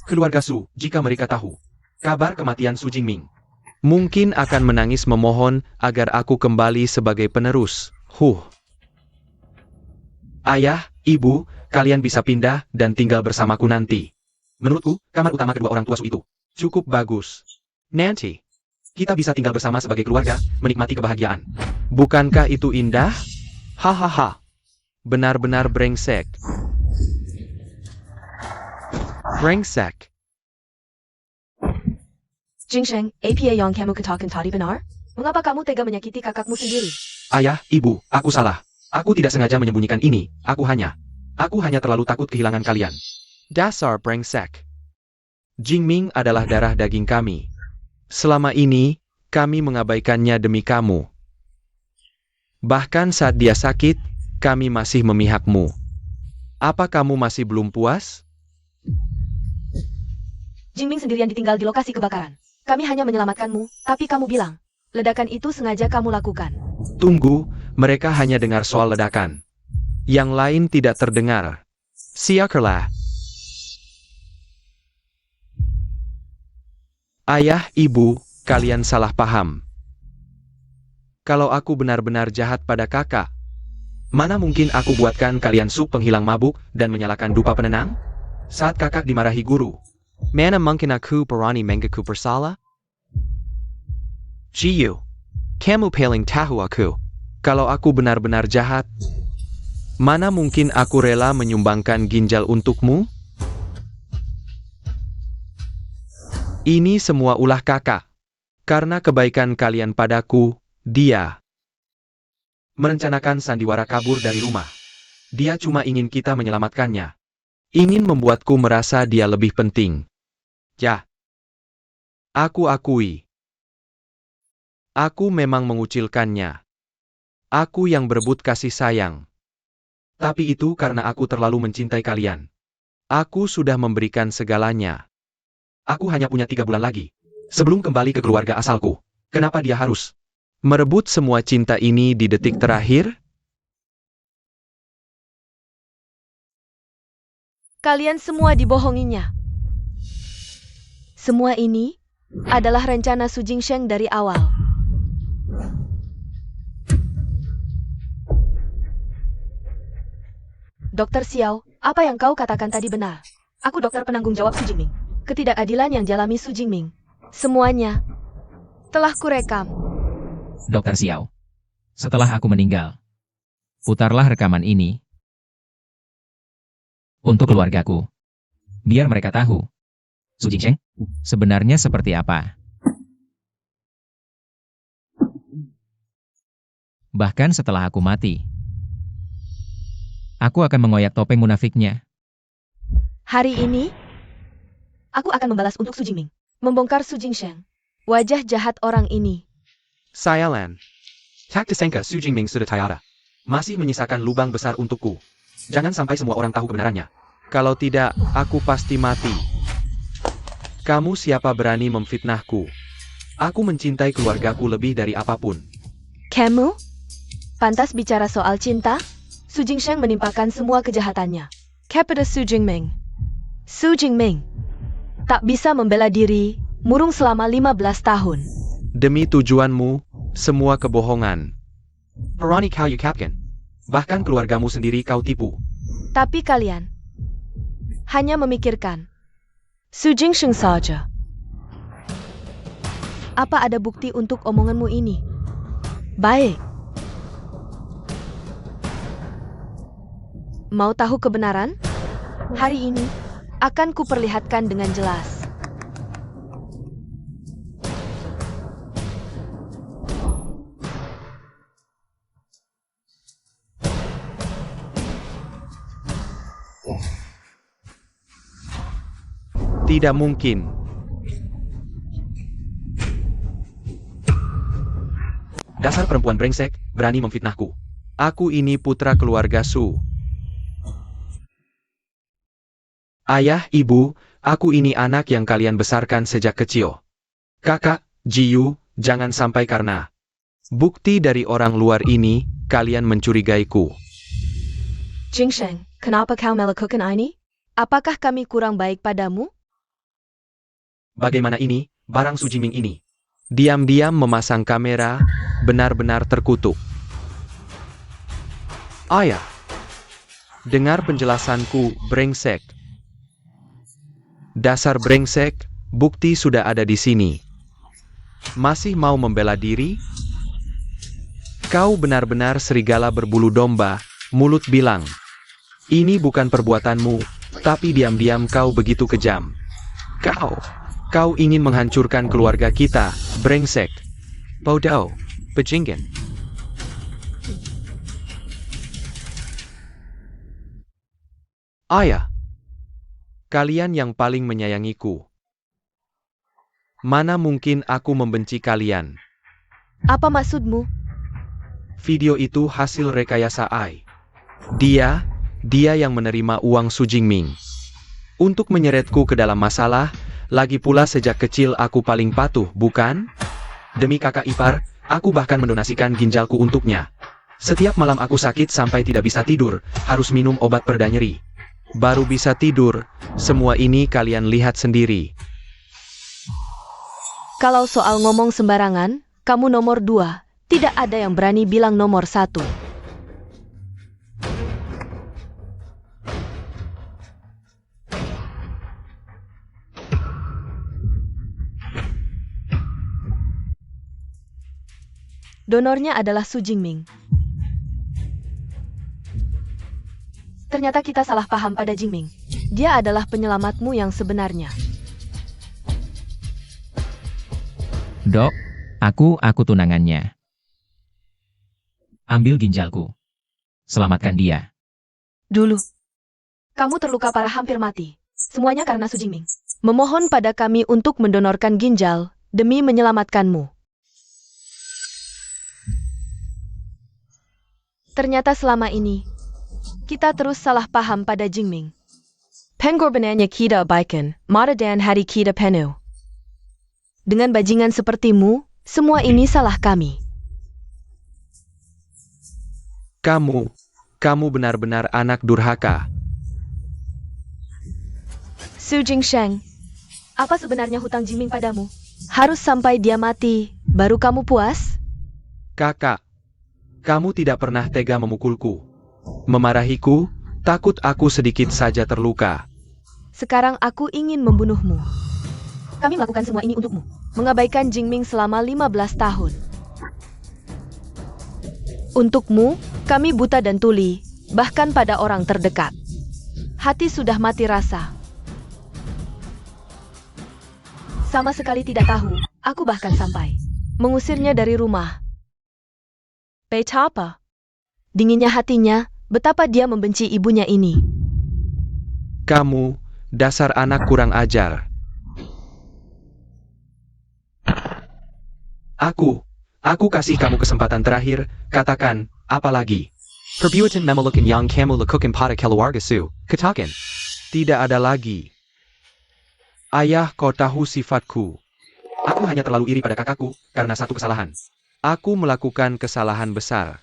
Keluarga Su, jika mereka tahu kabar kematian Su Jingming, mungkin akan menangis memohon agar aku kembali sebagai penerus. Ayah, ibu, kalian bisa pindah dan tinggal bersamaku nanti. Menurutku, kamar utama kedua orang tua Su itu cukup bagus. Nanti, kita bisa tinggal bersama sebagai keluarga, menikmati kebahagiaan. Bukankah itu indah? Hahaha. Benar-benar brengsek. Brengsek. Jingsheng, apa yang kamu katakan tadi benar? Mengapa kamu tega menyakiti kakakmu sendiri? Ayah, ibu, aku salah. Aku tidak sengaja menyembunyikan ini. Aku hanya terlalu takut kehilangan kalian. Dasar brengsek. Jingming adalah darah daging kami. Selama ini, kami mengabaikannya demi kamu. Bahkan saat dia sakit, kami masih memihakmu. Apa kamu masih belum puas? Jingming sendirian ditinggal di lokasi kebakaran. Kami hanya menyelamatkanmu, tapi kamu bilang, ledakan itu sengaja kamu lakukan. Tunggu, mereka hanya dengar soal ledakan. Yang lain tidak terdengar. Siakerlah. Ayah, ibu, kalian salah paham. Kalau aku benar-benar jahat pada kakak, mana mungkin aku buatkan kalian sup penghilang mabuk dan menyalakan dupa penenang? Saat kakak dimarahi guru, Mana mungkin aku berani mengaku bersalah? Jiu, kamu paling tahu aku. kalau aku benar-benar jahat, mana mungkin aku rela menyumbangkan ginjal untukmu? Ini semua ulah kakak. Karena kebaikan kalian padaku, dia merencanakan sandiwara kabur dari rumah. Dia cuma ingin kita menyelamatkannya. Ingin membuatku merasa dia lebih penting. Ya. Aku akui. Aku memang mengucilkannya. Aku yang berebut kasih sayang. Tapi itu karena aku terlalu mencintai kalian. Aku sudah memberikan segalanya. Aku hanya punya 3 bulan lagi. Sebelum kembali ke keluarga asalku. Kenapa dia harus merebut semua cinta ini di detik terakhir? Kalian semua dibohonginya. Semua ini adalah rencana Su Jingsheng dari awal. Dokter Xiao, apa yang kau katakan tadi benar. Aku dokter penanggung jawab Su Jingming. Ketidakadilan yang dialami Su Jingming, semuanya telah kurekam. Dokter Xiao. Setelah aku meninggal, putarlah rekaman ini untuk keluargaku. Biar mereka tahu Su Jingsheng sebenarnya seperti apa. Bahkan setelah aku mati, aku akan mengoyak topeng munafiknya. Hari ini, aku akan membalas untuk Su Jingming. Membongkar Su Jingsheng. Wajah jahat orang ini. Sialan. Tak disangka Su Jingming sudah tiada. Masih menyisakan lubang besar untukku. Jangan sampai semua orang tahu kebenarannya. Kalau tidak, aku pasti mati. Kamu siapa berani memfitnahku? Aku mencintai keluargaku lebih dari apapun. Kamu? Pantas bicara soal cinta? Su Jingsheng menimpakan semua kejahatannya kepada Su Jingming. Su Jingming tak bisa membela diri, murung selama 15 tahun. Demi tujuanmu, semua kebohongan. Berani kau ukapkan. Bahkan keluargamu sendiri kau tipu. Tapi kalian hanya memikirkan Su Jingsheng saja. Apa ada bukti untuk omonganmu ini? Baik. Mau tahu kebenaran? Hari ini akan kuperlihatkan dengan jelas. Tidak mungkin. Dasar perempuan brengsek, berani memfitnahku. Aku ini putra keluarga Su. Ayah, ibu, aku ini anak yang kalian besarkan sejak kecil. Kakak, Jiu, jangan sampai karena bukti dari orang luar ini, kalian mencurigaiku. Jingsheng, kenapa kau melakukan ini? Apakah kami kurang baik padamu? Bagaimana ini, barang Su Jingming ini? Diam-diam memasang kamera, benar-benar terkutuk. Ayah, dengar penjelasanku, brengsek. Dasar brengsek, bukti sudah ada di sini. Masih mau membela diri? Kau benar-benar serigala berbulu domba, mulut bilang. Ini bukan perbuatanmu, tapi diam-diam kau begitu kejam. Kau ingin menghancurkan keluarga kita, brengsek. Bodoh. Bajingan. Ayah, kalian yang paling menyayangiku. Mana mungkin aku membenci kalian? Apa maksudmu? Video itu hasil rekayasa AI. Dia yang menerima uang Su Jingming. Untuk menyeretku ke dalam masalah, lagi pula sejak kecil aku paling patuh, bukan? Demi kakak ipar, aku bahkan mendonasikan ginjalku untuknya. Setiap malam aku sakit sampai tidak bisa tidur, harus minum obat pereda nyeri. Baru bisa tidur, semua ini kalian lihat sendiri. Kalau soal ngomong sembarangan, kamu nomor 2. Tidak ada yang berani bilang nomor 1. Donornya adalah Su Jingming. Ternyata kita salah paham pada Jingming. Dia adalah penyelamatmu yang sebenarnya. Dok, aku tunangannya. Ambil ginjalku. Selamatkan dia. Dulu, kamu terluka parah hampir mati. Semuanya karena Su Jingming. Memohon pada kami untuk mendonorkan ginjal demi menyelamatkanmu. Ternyata selama ini, kita terus salah paham pada Jingming. Pengorbanannya kita abaikan, mata dan hati kita penuh. Dengan bajingan sepertimu, semua ini salah kami. Kamu benar-benar anak durhaka. Su Jingsheng, apa sebenarnya hutang Jingming padamu? Harus sampai dia mati, baru kamu puas? Kakak, kamu tidak pernah tega memukulku. Memarahiku, takut aku sedikit saja terluka. Sekarang aku ingin membunuhmu. Kami melakukan semua ini untukmu. Mengabaikan Jingming selama 15 tahun. Untukmu, kami buta dan tuli, bahkan pada orang terdekat. Hati sudah mati rasa. Sama sekali tidak tahu, aku bahkan sampai mengusirnya dari rumah. Betapa dinginnya hatinya, betapa dia membenci ibunya ini. Kamu, dasar anak kurang ajar. Aku kasih kamu kesempatan terakhir, katakan, apa lagi? Perbuatan memelukan yang kamu lakukan pada keluarga Su. Katakan. Tidak ada lagi. Ayah, kau tahu sifatku. Aku hanya terlalu iri pada kakakku, karena satu kesalahan. Aku melakukan kesalahan besar.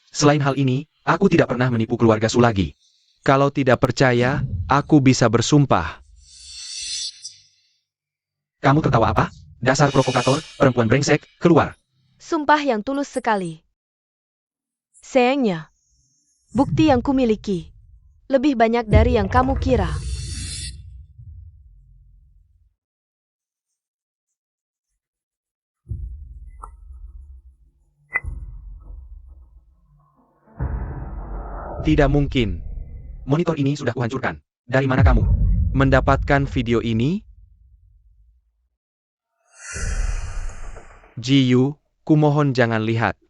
Selain hal ini, aku tidak pernah menipu keluarga Su lagi. Kalau tidak percaya, aku bisa bersumpah. Kamu tertawa apa? Dasar provokator, perempuan brengsek, keluar. Sumpah yang tulus sekali. Sayangnya, bukti yang kumiliki lebih banyak dari yang kamu kira. Tidak mungkin. Monitor ini sudah kuhancurkan. Dari mana kamu mendapatkan video ini? Jiyu, kumohon jangan lihat.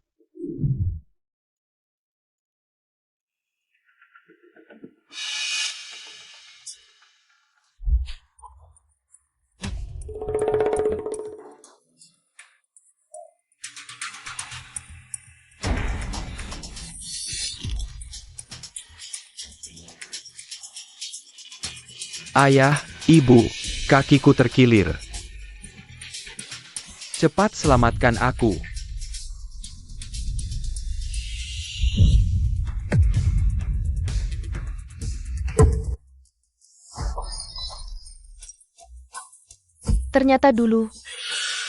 Ayah, ibu, kakiku terkilir. Cepat selamatkan aku. Ternyata dulu,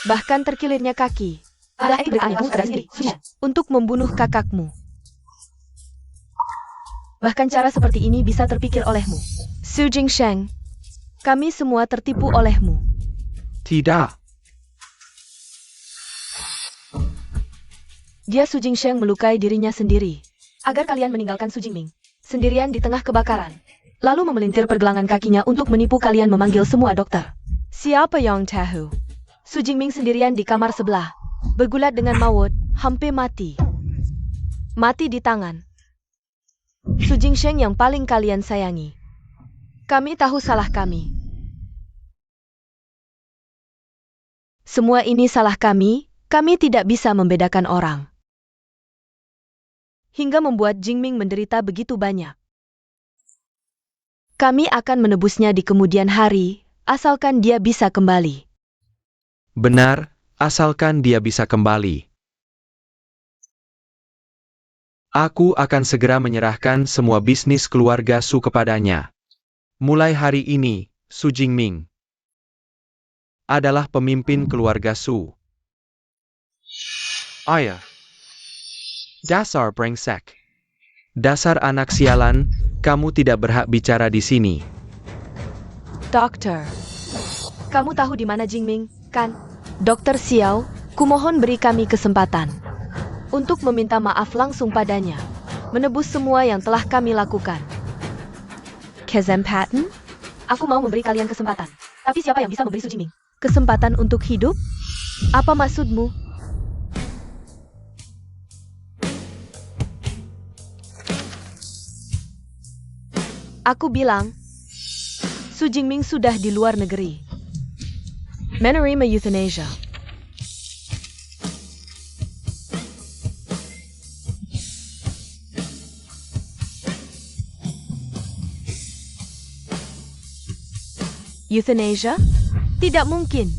bahkan terkilirnya kaki, adalah etik bertaniamu pada sendiri, Sujin, untuk membunuh kakakmu. Bahkan cara seperti ini bisa terpikir olehmu. Su Jingsheng, kami semua tertipu olehmu. Tidak. Dia Su Jingsheng melukai dirinya sendiri, agar kalian meninggalkan Su Jingming sendirian di tengah kebakaran. Lalu memelintir pergelangan kakinya untuk menipu kalian memanggil semua dokter. Siapa yang tahu? Su Jingming sendirian di kamar sebelah, bergulat dengan maut, hampir mati. Mati di tangan Su Jingsheng yang paling kalian sayangi. Kami tahu salah kami. Semua ini salah kami tidak bisa membedakan orang. Hingga membuat Jingming menderita begitu banyak. Kami akan menebusnya di kemudian hari, asalkan dia bisa kembali. Benar, asalkan dia bisa kembali. Aku akan segera menyerahkan semua bisnis keluarga Su kepadanya. Mulai hari ini, Su Jingming adalah pemimpin keluarga Su. Ayah. Dasar brengsek. Dasar anak sialan, kamu tidak berhak bicara di sini. Dokter, kamu tahu di mana Jingming, kan? Dokter Xiao, kumohon beri kami kesempatan untuk meminta maaf langsung padanya, menebus semua yang telah kami lakukan. Kesempatan? Aku mau memberi kalian kesempatan, tapi siapa yang bisa memberi Su Jingming kesempatan untuk hidup? Apa maksudmu? Aku bilang, Su Jingming sudah di luar negeri, menerima euthanasia. Euthanasia? Tidak mungkin.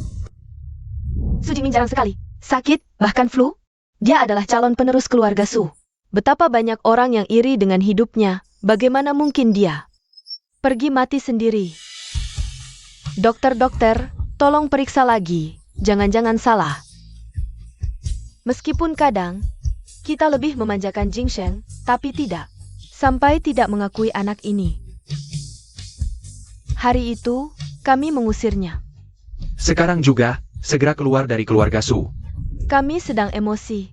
Su Jingming jarang sekali sakit, bahkan flu. Dia adalah calon penerus keluarga Su. Betapa banyak orang yang iri dengan hidupnya, bagaimana mungkin dia pergi mati sendiri? Dokter-dokter, tolong periksa lagi, jangan-jangan salah. Meskipun kadang, kita lebih memanjakan Jingsheng, tapi tidak. Sampai tidak mengakui anak ini. Hari itu, kami mengusirnya. Sekarang juga, segera keluar dari keluarga Su. Kami sedang emosi.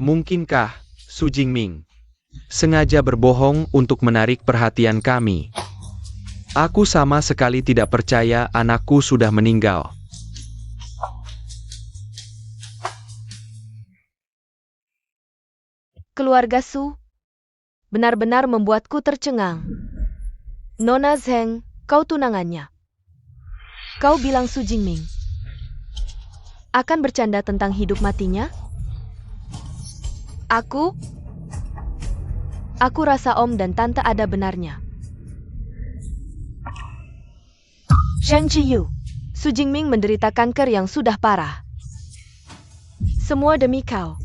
Mungkinkah, Su Jingming sengaja berbohong untuk menarik perhatian kami? Aku sama sekali tidak percaya anakku sudah meninggal. Keluarga Su benar-benar membuatku tercengang. Nona Zheng, kau tunangannya. Kau bilang Su Jingming akan bercanda tentang hidup matinya? Aku rasa Om dan Tante ada benarnya. Sheng Qiyu, Su Jingming menderita kanker yang sudah parah. Semua demi kau.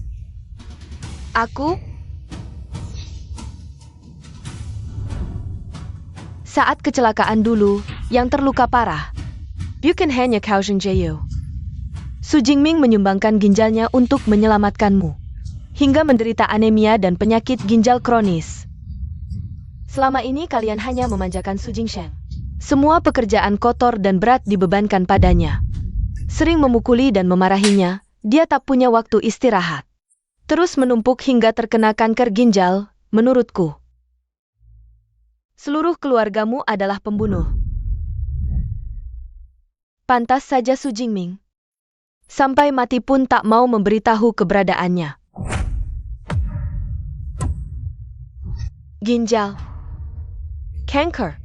Saat kecelakaan dulu, yang terluka parah, bukan hanya kau Sheng Qiyu. Su Jingming menyumbangkan ginjalnya untuk menyelamatkanmu. Hingga menderita anemia dan penyakit ginjal kronis. Selama ini kalian hanya memanjakan Su Jingsheng. Semua pekerjaan kotor dan berat dibebankan padanya. Sering memukuli dan memarahinya, dia tak punya waktu istirahat. Terus menumpuk hingga terkena kanker ginjal, menurutku. Seluruh keluargamu adalah pembunuh. Pantas saja Su Jingming sampai mati pun tak mau memberitahu keberadaannya. Ginjal. Kanker.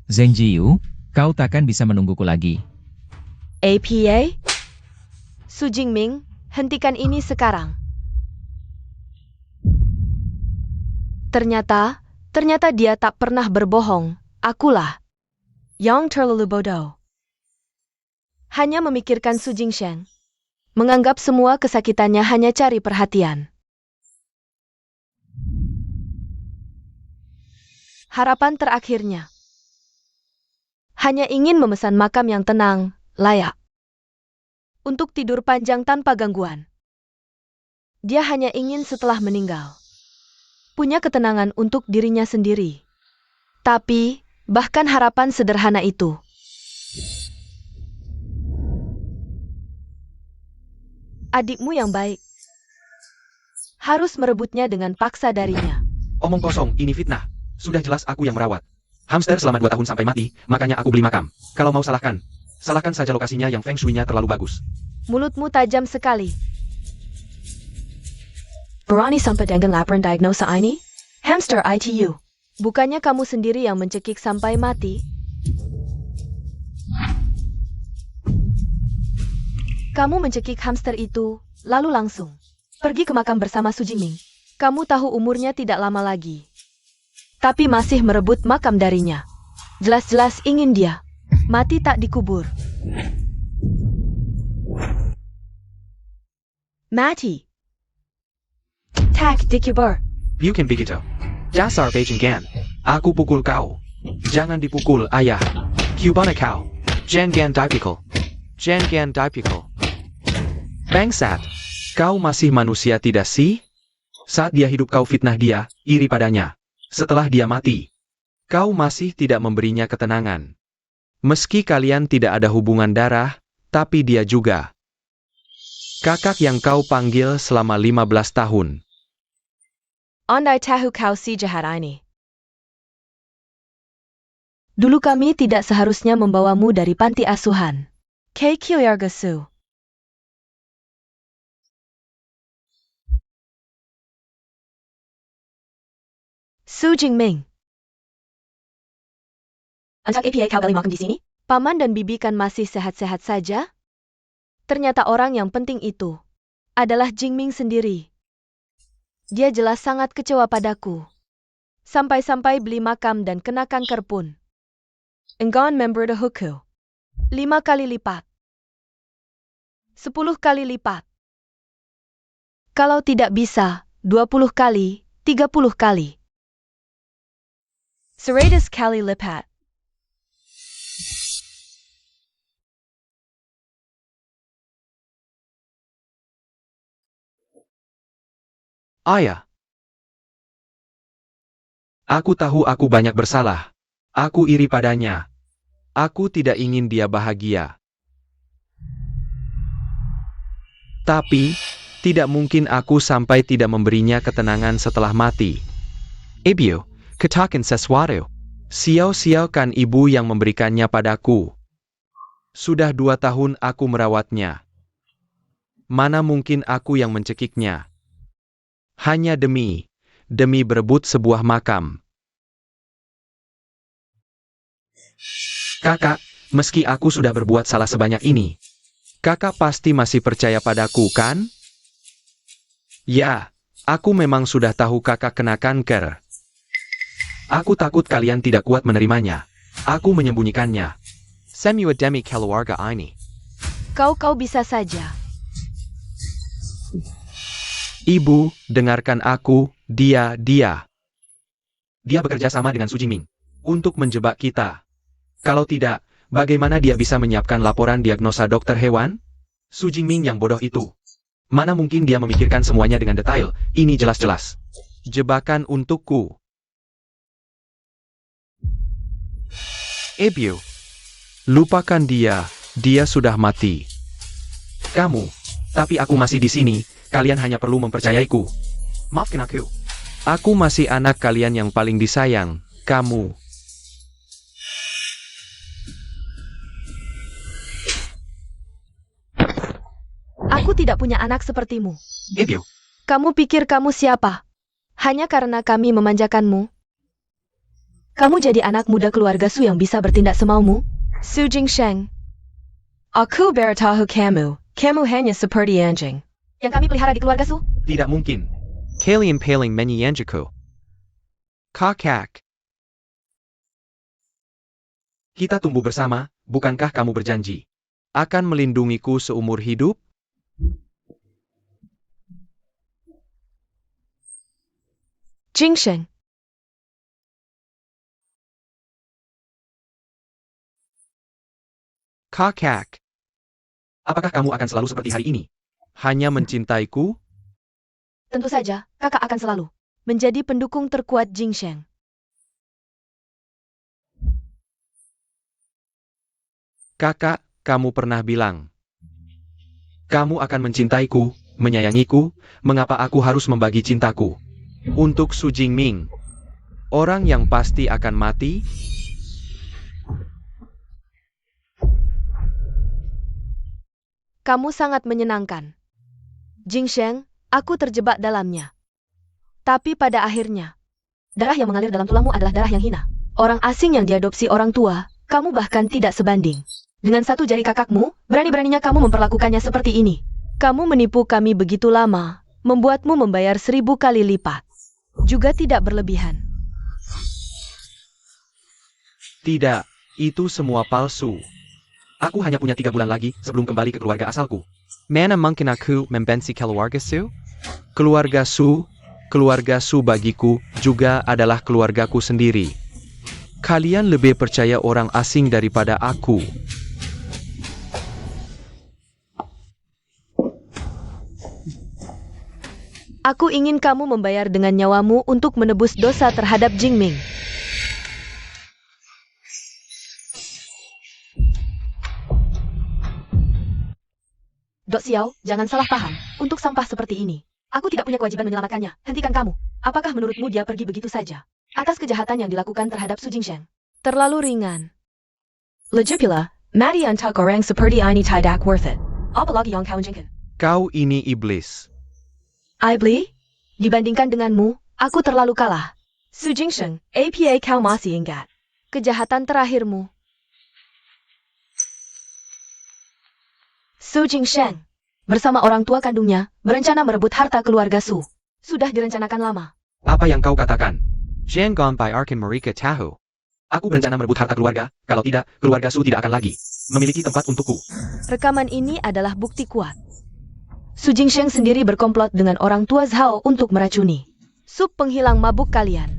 Zheng Jiyu, kau takkan bisa menungguku lagi. APA? Su Jingming, hentikan ini sekarang. Ternyata dia tak pernah berbohong. Akulah yang terlalu bodoh. Hanya memikirkan Su Jingsheng. Menganggap semua kesakitannya hanya cari perhatian. Harapan terakhirnya. hanya ingin memesan makam yang tenang, layak untuk tidur panjang tanpa gangguan. Dia hanya ingin setelah meninggal punya ketenangan untuk dirinya sendiri. Tapi, bahkan harapan sederhana itu adikmu yang baik harus merebutnya dengan paksa darinya. Omong kosong, ini fitnah. Sudah jelas aku yang merawat hamster selama 2 tahun sampai mati, makanya aku beli makam. Kalau mau salahkan saja lokasinya yang feng shui-nya terlalu bagus. Mulutmu tajam sekali. Berani sampai dengan laporan diagnosa ini? Hamster ITU. Bukannya kamu sendiri yang mencekik sampai mati? Kamu mencekik hamster itu, lalu langsung pergi ke makam bersama Su Jingming. Kamu tahu umurnya tidak lama lagi, tapi masih merebut makam darinya. Jelas-jelas ingin dia mati tak dikubur. Mati. Tak dikubur. Bukan begitu. Dasar Beijing Gan. Aku pukul kau. Jangan dipukul, ayah. Cubana kau. Jangan dipukul. Jangan dipukul. Bangsat. Kau masih manusia tidak sih? Saat dia hidup kau fitnah dia, iri padanya. Setelah dia mati, kau masih tidak memberinya ketenangan. Meski kalian tidak ada hubungan darah, tapi dia juga kakak yang kau panggil selama 15 tahun. Andai tahu kau si jahat ini. Dulu kami tidak seharusnya membawamu dari panti asuhan. KQ Yargasu. Su Jingming. Anjak APA kau balik makan di sini? Paman dan bibi kan masih sehat-sehat saja? Ternyata orang yang penting itu adalah Jingming sendiri. Dia jelas sangat kecewa padaku. Sampai-sampai beli makam dan kena kanker pun. Enggan member the huku. 5 kali lipat. 10 kali lipat. Kalau tidak bisa, 20 kali, 30 kali. 100 kali lipat. Ayah. Aku tahu aku banyak bersalah. Aku iri padanya. Aku tidak ingin dia bahagia. Tapi, tidak mungkin aku sampai tidak memberinya ketenangan setelah mati. Ibu, katakan sesuatu. Xiao-xiao kan ibu yang memberikannya padaku. Sudah 2 tahun aku merawatnya. Mana mungkin aku yang mencekiknya. Hanya demi berebut sebuah makam. Kakak, meski aku sudah berbuat salah sebanyak ini, kakak pasti masih percaya padaku, kan? Ya, aku memang sudah tahu kakak kena kanker. Aku takut kalian tidak kuat menerimanya. Aku menyembunyikannya. Semua demi keluarga ini. Kau bisa saja. Ibu, dengarkan aku, dia. Dia bekerja sama dengan Su Jingming untuk menjebak kita. Kalau tidak, bagaimana dia bisa menyiapkan laporan diagnosa dokter hewan? Su Jingming yang bodoh itu. Mana mungkin dia memikirkan semuanya dengan detail, ini jelas-jelas jebakan untukku. Ibu, Lupakan dia sudah mati. Kamu, tapi aku masih di sini, kalian hanya perlu mempercayaiku. Maafkan aku. Aku masih anak kalian yang paling disayang, kamu. Aku tidak punya anak sepertimu. Ibu, Kamu pikir kamu siapa? Hanya karena kami memanjakanmu? Kamu jadi anak muda keluarga Su yang bisa bertindak semaumu? Su Jingsheng. Aku beritahu kamu hanya seperti anjing yang kami pelihara di keluarga Su. tidak mungkin. kalian paling menyanyiku. Kakak, Kita tumbuh bersama, bukankah kamu berjanji akan melindungiku seumur hidup? Jingsheng. Kakak, apakah kamu akan selalu seperti hari ini? Hanya mencintaiku? Tentu saja, kakak akan selalu menjadi pendukung terkuat Jing Sheng. Kakak, kamu pernah bilang, kamu akan mencintaiku, menyayangiku, mengapa aku harus membagi cintaku? Untuk Su Jingming, orang yang pasti akan mati? Kamu sangat menyenangkan. Jing Sheng, aku terjebak dalamnya. Tapi pada akhirnya, darah yang mengalir dalam tulangmu adalah darah yang hina. Orang asing yang diadopsi orang tua, kamu bahkan tidak sebanding. Dengan satu jari kakakmu, berani-beraninya kamu memperlakukannya seperti ini. Kamu menipu kami begitu lama, membuatmu membayar 1000 kali lipat. Juga tidak berlebihan. Tidak, itu semua palsu. Aku hanya punya 3 bulan lagi sebelum kembali ke keluarga asalku. Mana mungkin aku membenci keluarga Su? Keluarga Su bagiku juga adalah keluargaku sendiri. Kalian lebih percaya orang asing daripada aku. Aku ingin kamu membayar dengan nyawamu untuk menebus dosa terhadap Jingming. Dok Xiao, jangan salah paham. Untuk sampah seperti ini, aku tidak punya kewajiban menyelamatkannya. Hentikan kamu. Apakah menurutmu dia pergi begitu saja? Atas kejahatan yang dilakukan terhadap Su Jingsheng. Terlalu ringan. Lagipula, Mati untuk orang seperti ini tidak worth it. Apalagi yang kau jingkan. Kau ini iblis. Iblis? Dibandingkan denganmu, aku terlalu kalah. Su Jingsheng, apa kau masih ingat? Kejahatan terakhirmu. Su Jingsheng, bersama orang tua kandungnya, berencana merebut harta keluarga Su. Sudah direncanakan lama. Apa yang kau katakan? Jangan by Arkan Marika Tahu. Aku berencana merebut harta keluarga, kalau tidak, keluarga Su tidak akan lagi memiliki tempat untukku. Rekaman ini adalah bukti kuat. Su Jingsheng sendiri berkomplot dengan orang tua Zhao untuk meracuni sup penghilang mabuk kalian.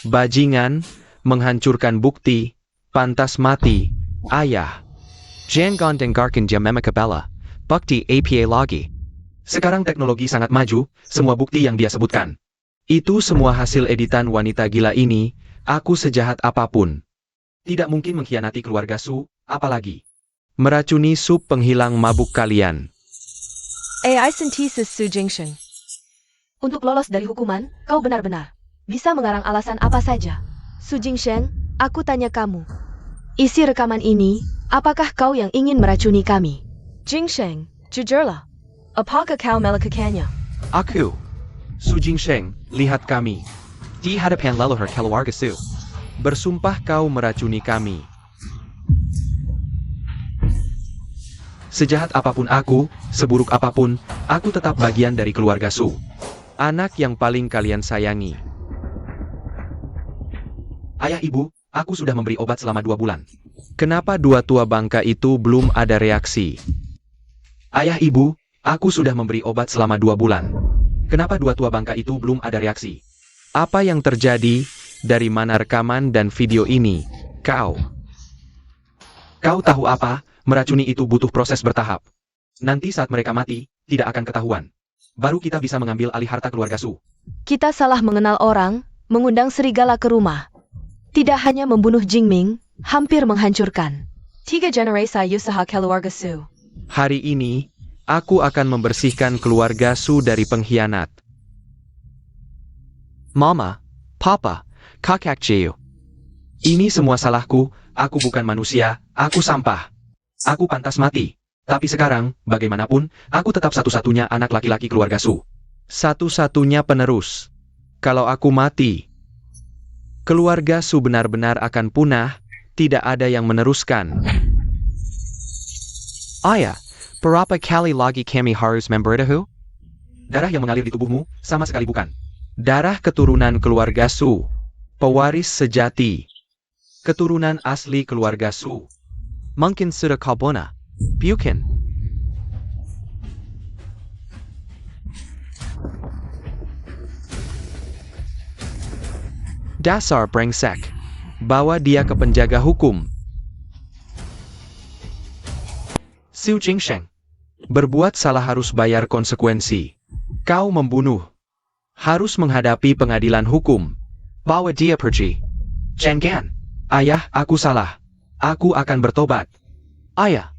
Bajingan, menghancurkan bukti, pantas mati, ayah. Jangan dengarkan dia memakabela. Bukti APA lagi. Sekarang teknologi sangat maju, semua bukti yang dia sebutkan. Itu semua hasil editan wanita gila ini, aku sejahat apapun. Tidak mungkin mengkhianati keluarga Su, apalagi meracuni sup penghilang mabuk kalian. AI Synthesis Su Jingsheng. Untuk lolos dari hukuman, kau benar-benar bisa mengarang alasan apa saja. Su Jingsheng, aku tanya kamu. Isi rekaman ini, apakah kau yang ingin meracuni kami? Jingsheng, jujurlah. Apakah kau melakukannya? Aku, Su Jingsheng, lihat kami. Di hadapan leluhur keluarga Su. Bersumpah kau meracuni kami. Sejahat apapun aku, seburuk apapun, aku tetap bagian dari keluarga Su. Anak yang paling kalian sayangi. Ayah ibu, aku sudah memberi obat selama 2 bulan. Kenapa 2 tua bangka itu belum ada reaksi? Ayah ibu, aku sudah memberi obat selama 2 bulan. Kenapa 2 tua bangka itu belum ada reaksi? Apa yang terjadi? Dari mana rekaman dan video ini? Kau tahu apa? Meracuni itu butuh proses bertahap. Nanti saat mereka mati, tidak akan ketahuan. Baru kita bisa mengambil alih harta keluarga Su. Kita salah mengenal orang, mengundang serigala ke rumah. Tidak hanya membunuh Jingming, hampir menghancurkan 3 generasi usaha keluarga Su. Hari ini, aku akan membersihkan keluarga Su dari pengkhianat. Mama, Papa, kakak Jiu. Ini semua salahku, aku bukan manusia, aku sampah. Aku pantas mati. Tapi sekarang, bagaimanapun, aku tetap satu-satunya anak laki-laki keluarga Su. Satu-satunya penerus. Kalau aku mati, keluarga Su benar-benar akan punah, tidak ada yang meneruskan. Ayah, berapa kali lagi kami harus memberitahu? Darah yang mengalir di tubuhmu, sama sekali bukan. Darah keturunan keluarga Su. Pewaris sejati. Keturunan asli keluarga Su. Mungkin sudah kau bunuh. Bukan. Dasar brengsek. Bawa dia ke penjaga hukum. Su Jingsheng. Berbuat salah harus bayar konsekuensi. Kau membunuh. Harus menghadapi pengadilan hukum. Bawa dia pergi. Chen Gan. Ayah, aku salah. Aku akan bertobat. Ayah.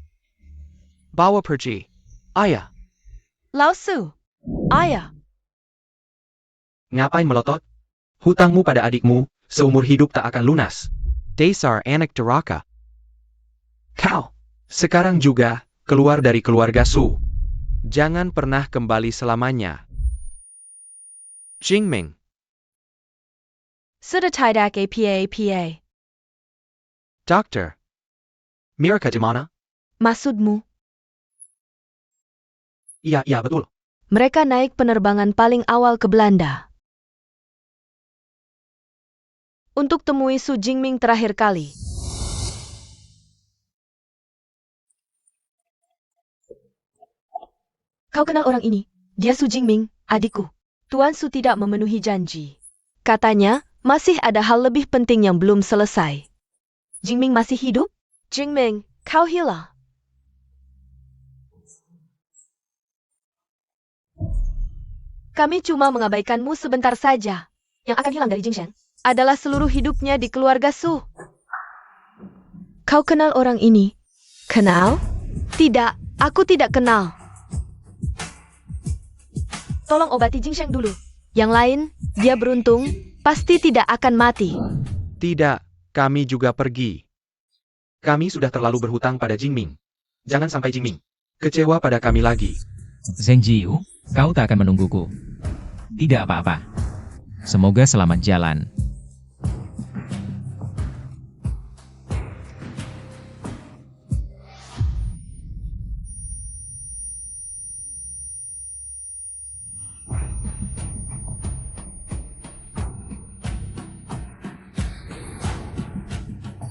Bawa pergi. Ayah. Lao Su. Ayah. Ngapain melotot? Hutangmu pada adikmu, seumur hidup tak akan lunas. Dasar anak duraka. Kau. Sekarang juga, keluar dari keluarga Su. Jangan pernah kembali selamanya. Jingming. Sudah tidak apa. Doctor. Mirka di mana? Maksudmu? Iya, betul. Mereka naik penerbangan paling awal ke Belanda. Untuk temui Su Jingming terakhir kali. Kau kenal orang ini? Dia Su Jingming, adikku. Tuan Su tidak memenuhi janji. Katanya, masih ada hal lebih penting yang belum selesai. Jingming masih hidup? Jingming, kau hilang. Kami cuma mengabaikanmu sebentar saja. Yang akan hilang dari Jingsheng adalah seluruh hidupnya di keluarga Su. Kau kenal orang ini? Kenal? Tidak, aku tidak kenal. Tolong obati Jingsheng dulu. Yang lain, dia beruntung, pasti tidak akan mati. Tidak, kami juga pergi. Kami sudah terlalu berhutang pada Jingming. Jangan sampai Jingming kecewa pada kami lagi. Zheng Jiu, kau tak akan menungguku. Tidak apa-apa. Semoga selamat jalan.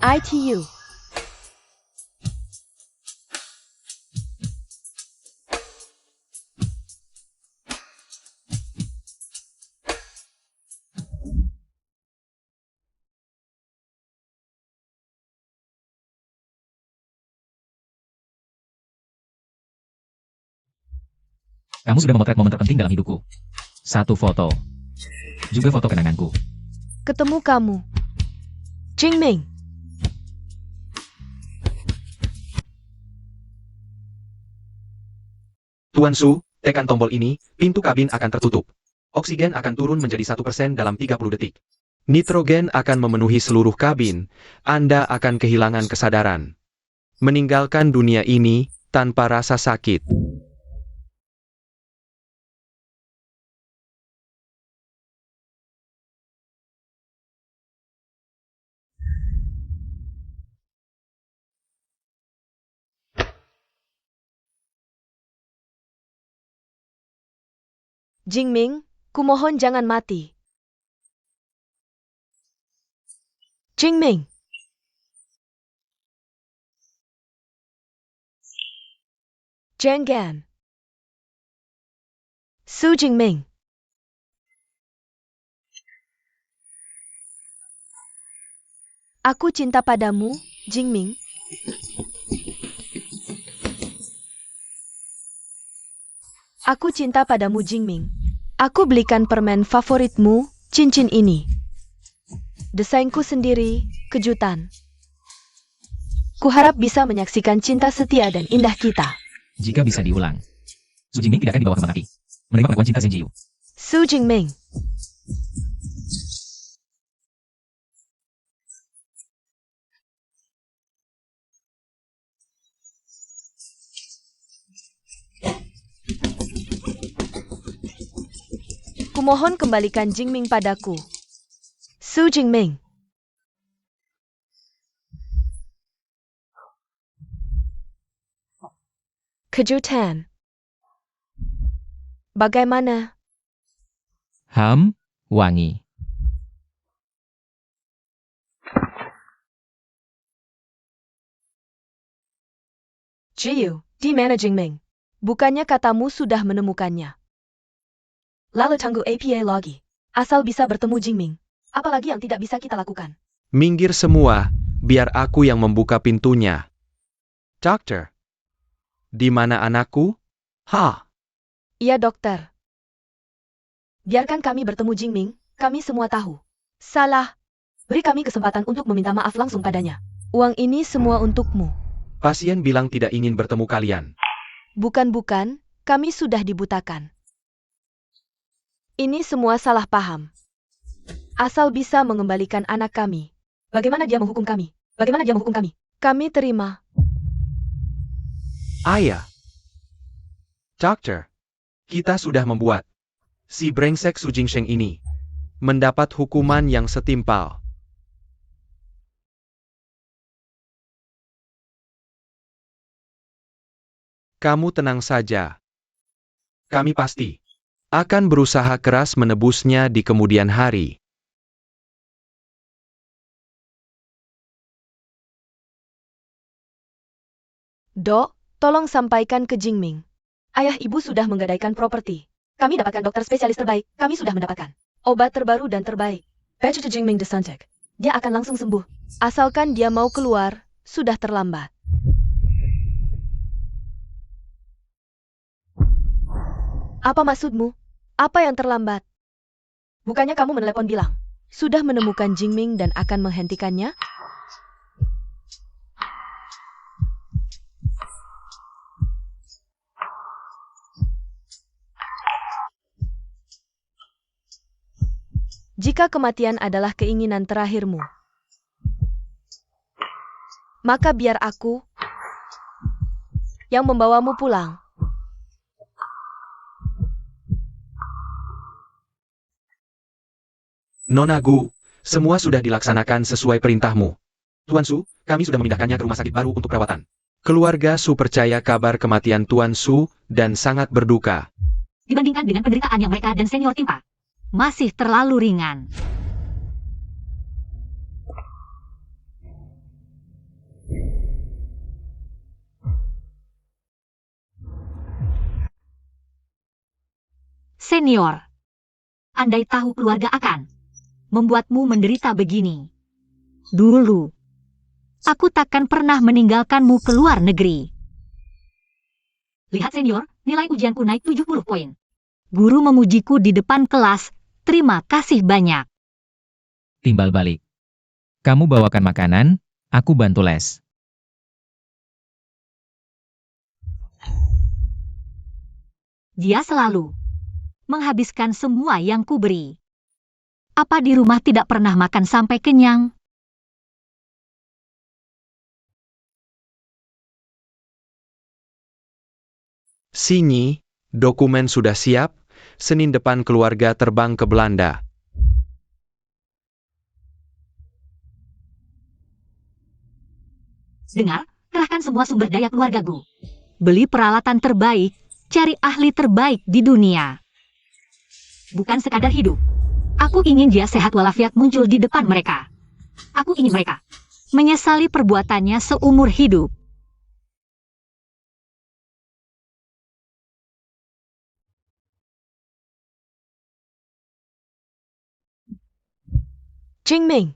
ITU. Kamu sudah memotret momen terpenting dalam hidupku. Satu foto. Juga foto kenanganku. Ketemu kamu. Jingming. Tuan Su, tekan tombol ini, pintu kabin akan tertutup. Oksigen akan turun menjadi 1% dalam 30 detik. Nitrogen akan memenuhi seluruh kabin, Anda akan kehilangan kesadaran. Meninggalkan dunia ini, tanpa rasa sakit. Jingming, kumohon jangan mati. Jingming. Zheng Gan. Su Jingming. Aku cinta padamu, Jingming. Aku cinta padamu, Jingming. Aku belikan permen favoritmu, cincin ini. Desainku sendiri, kejutan. Kuharap bisa menyaksikan cinta setia dan indah kita. Jika bisa diulang. Su Jingming tidak akan dibawa kembang api. Menerima pengakuan cinta Zheng Jiu. Su Jingming. Kumohon kembalikan Jingming padaku. Su Jingming. Kejutan. Bagaimana? Wangi. Jiu, di mana Jingming? Bukannya katamu sudah menemukannya. Lalu tunggu APA lagi. Asal bisa bertemu Jingming. Apalagi yang tidak bisa kita lakukan. Minggir semua, biar aku yang membuka pintunya. Dokter. Di mana anakku? Ha. Iya, dokter. Biarkan kami bertemu Jingming, kami semua tahu. Salah. Beri kami kesempatan untuk meminta maaf langsung padanya. Uang ini semua untukmu. Pasien bilang tidak ingin bertemu kalian. Bukan, kami sudah dibutakan. Ini semua salah paham. Asal bisa mengembalikan anak kami. Bagaimana dia menghukum kami? Bagaimana dia menghukum kami? Kami terima. Ayah. Dokter. Kita sudah membuat si brengsek Su Jingsheng ini mendapat hukuman yang setimpal. Kamu tenang saja. Kami pasti akan berusaha keras menebusnya di kemudian hari. Dok, tolong sampaikan ke Jingming. Ayah ibu sudah menggadaikan properti. Kami dapatkan dokter spesialis terbaik. Kami sudah mendapatkan obat terbaru dan terbaik. Patch to Jingming Desantek. Dia akan langsung sembuh. Asalkan dia mau keluar, sudah terlambat. Apa maksudmu? Apa yang terlambat? Bukannya kamu menelepon bilang, sudah menemukan Jingming dan akan menghentikannya? Jika kematian adalah keinginan terakhirmu, maka biar aku yang membawamu pulang. Nona Gu, semua sudah dilaksanakan sesuai perintahmu. Tuan Su, kami sudah memindahkannya ke rumah sakit baru untuk perawatan. Keluarga Su percaya kabar kematian Tuan Su dan sangat berduka. Dibandingkan dengan penderitaan yang mereka dan senior timpa, masih terlalu ringan. Senior, andai tahu keluarga akan membuatmu menderita begini. Dulu, aku takkan pernah meninggalkanmu ke luar negeri. Lihat senior, nilai ujianku naik 70 poin. Guru memujiku di depan kelas, terima kasih banyak. Timbal balik. Kamu bawakan makanan, aku bantu les. Dia selalu menghabiskan semua yang kuberi. Apa di rumah tidak pernah makan sampai kenyang? Sinyi, dokumen sudah siap, Senin depan keluarga terbang ke Belanda. Dengar, kerahkan semua sumber daya keluargaku. Beli peralatan terbaik, cari ahli terbaik di dunia. Bukan sekadar hidup. Aku ingin dia sehat walafiat muncul di depan mereka. Aku ingin mereka menyesali perbuatannya seumur hidup. Jingming,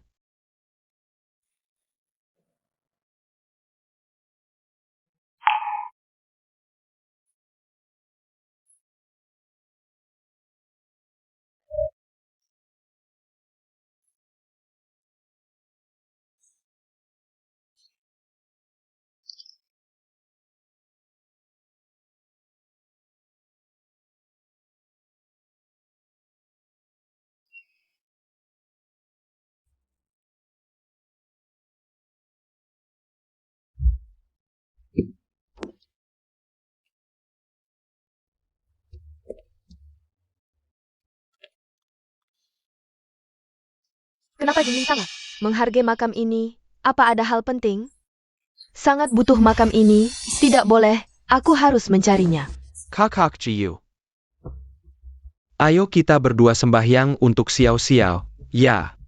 kenapa Jingming sangat menghargai makam ini? Apa ada hal penting? Sangat butuh makam ini, tidak boleh, aku harus mencarinya. Kakak Ciu. Ayo kita berdua sembahyang untuk Xiao Xiao, ya.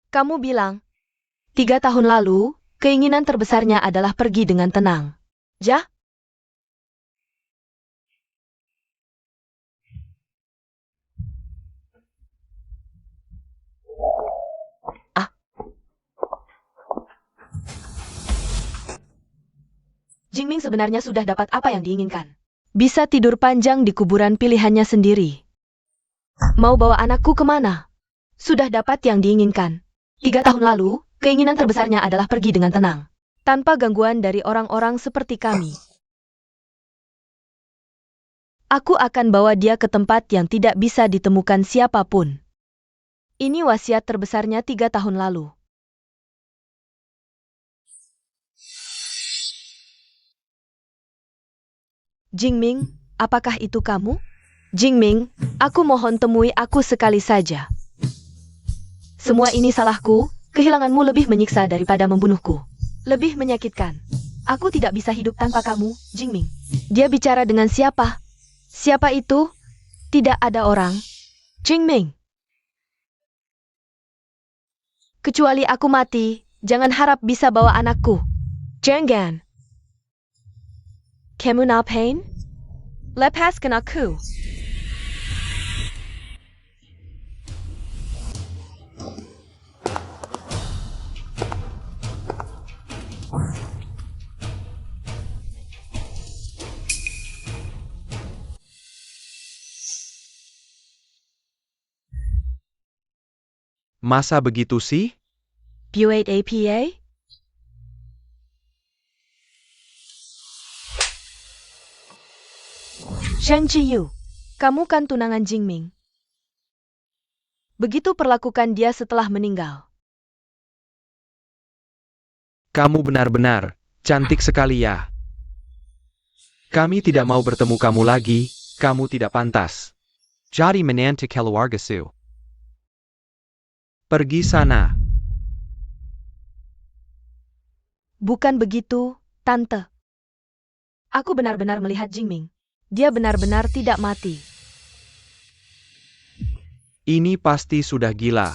Kamu bilang, 3 tahun lalu, keinginan terbesarnya adalah pergi dengan tenang. Ja? Jingming sebenarnya sudah dapat apa yang diinginkan. Bisa tidur panjang di kuburan pilihannya sendiri. Mau bawa anakku kemana? Sudah dapat yang diinginkan. 3 tahun lalu, keinginan terbesarnya adalah pergi dengan tenang. Tanpa gangguan dari orang-orang seperti kami. Aku akan bawa dia ke tempat yang tidak bisa ditemukan siapapun. Ini wasiat terbesarnya 3 tahun lalu. Jingming, apakah itu kamu? Jingming, aku mohon temui aku sekali saja. Semua ini salahku, kehilanganmu lebih menyiksa daripada membunuhku. Lebih menyakitkan. Aku tidak bisa hidup tanpa kamu, Jingming. Dia bicara dengan siapa? Siapa itu? Tidak ada orang. Jingming. Kecuali aku mati, jangan harap bisa bawa anakku. Jangan. Kamu ngapain? Lepaskan aku. Masa begitu sih? Buat APA? Zhang Jiyu, kamu kan tunangan Jingming. Begitu perlakukan dia setelah meninggal. Kamu benar-benar cantik sekali ya. Kami tidak mau bertemu kamu lagi, kamu tidak pantas. Jadi menantu keluarga Su. Pergi sana. Bukan begitu, Tante. Aku benar-benar melihat Jingming. Dia benar-benar tidak mati. Ini pasti sudah gila.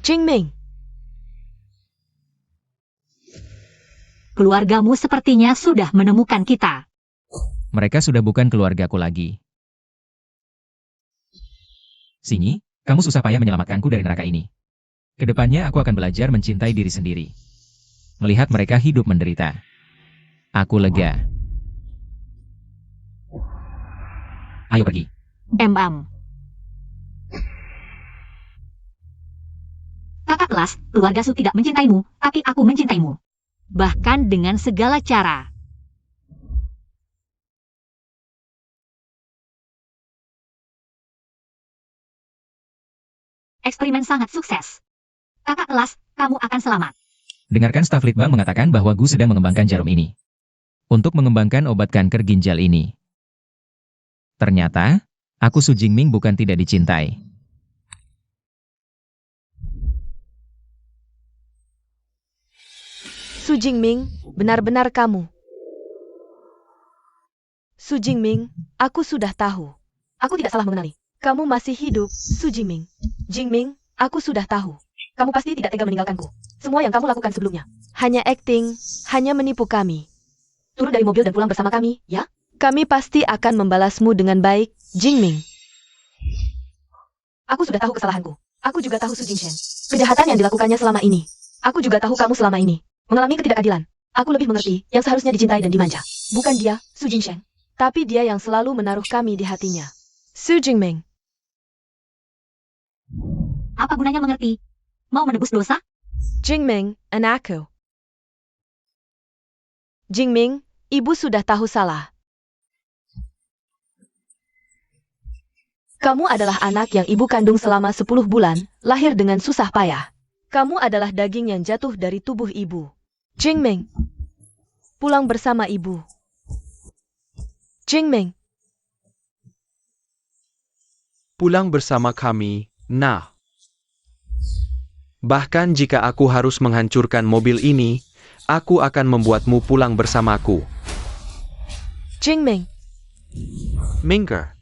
Jingming, Keluargamu sepertinya sudah menemukan kita. Mereka sudah bukan keluargaku lagi. Sinyi, kamu susah payah menyelamatkanku dari neraka ini. Kedepannya aku akan belajar mencintai diri sendiri. Melihat mereka hidup menderita. Aku lega. Ayo pergi. Kakak kelas, keluarga Su tidak mencintaimu, tapi aku mencintaimu. Bahkan dengan segala cara. Eksperimen sangat sukses. Kakak kelas, kamu akan selamat. Dengarkan staf Litbang mengatakan bahwa Gu sedang mengembangkan jarum ini. Untuk mengembangkan obat kanker ginjal ini. Ternyata, aku Su Jingming bukan tidak dicintai. Su Jingming, benar-benar kamu. Su Jingming, aku sudah tahu. Aku tidak salah mengenali. Kamu masih hidup, Su Jingming. Jingming, aku sudah tahu. Kamu pasti tidak tega meninggalkanku. Semua yang kamu lakukan sebelumnya. Hanya acting, hanya menipu kami. Turun dari mobil dan pulang bersama kami, ya? Kami pasti akan membalasmu dengan baik, Jingming. Aku sudah tahu kesalahanku. Aku juga tahu Su Jingshen. Kejahatan yang dilakukannya selama ini. Aku juga tahu kamu selama ini mengalami ketidakadilan. Aku lebih mengerti yang seharusnya dicintai dan dimanja. Bukan dia, Su Jingshen. Tapi dia yang selalu menaruh kami di hatinya. Su Jingming. Apa gunanya mengerti? Mau menebus dosa? Jingming, anakku. Jingming, ibu sudah tahu salah. Kamu adalah anak yang ibu kandung selama 10 bulan, lahir dengan susah payah. Kamu adalah daging yang jatuh dari tubuh ibu. Jingming, pulang bersama ibu. Jingming, Pulang bersama kami, nah. Bahkan jika aku harus menghancurkan mobil ini, aku akan membuatmu pulang bersamaku. Jingming, Minker.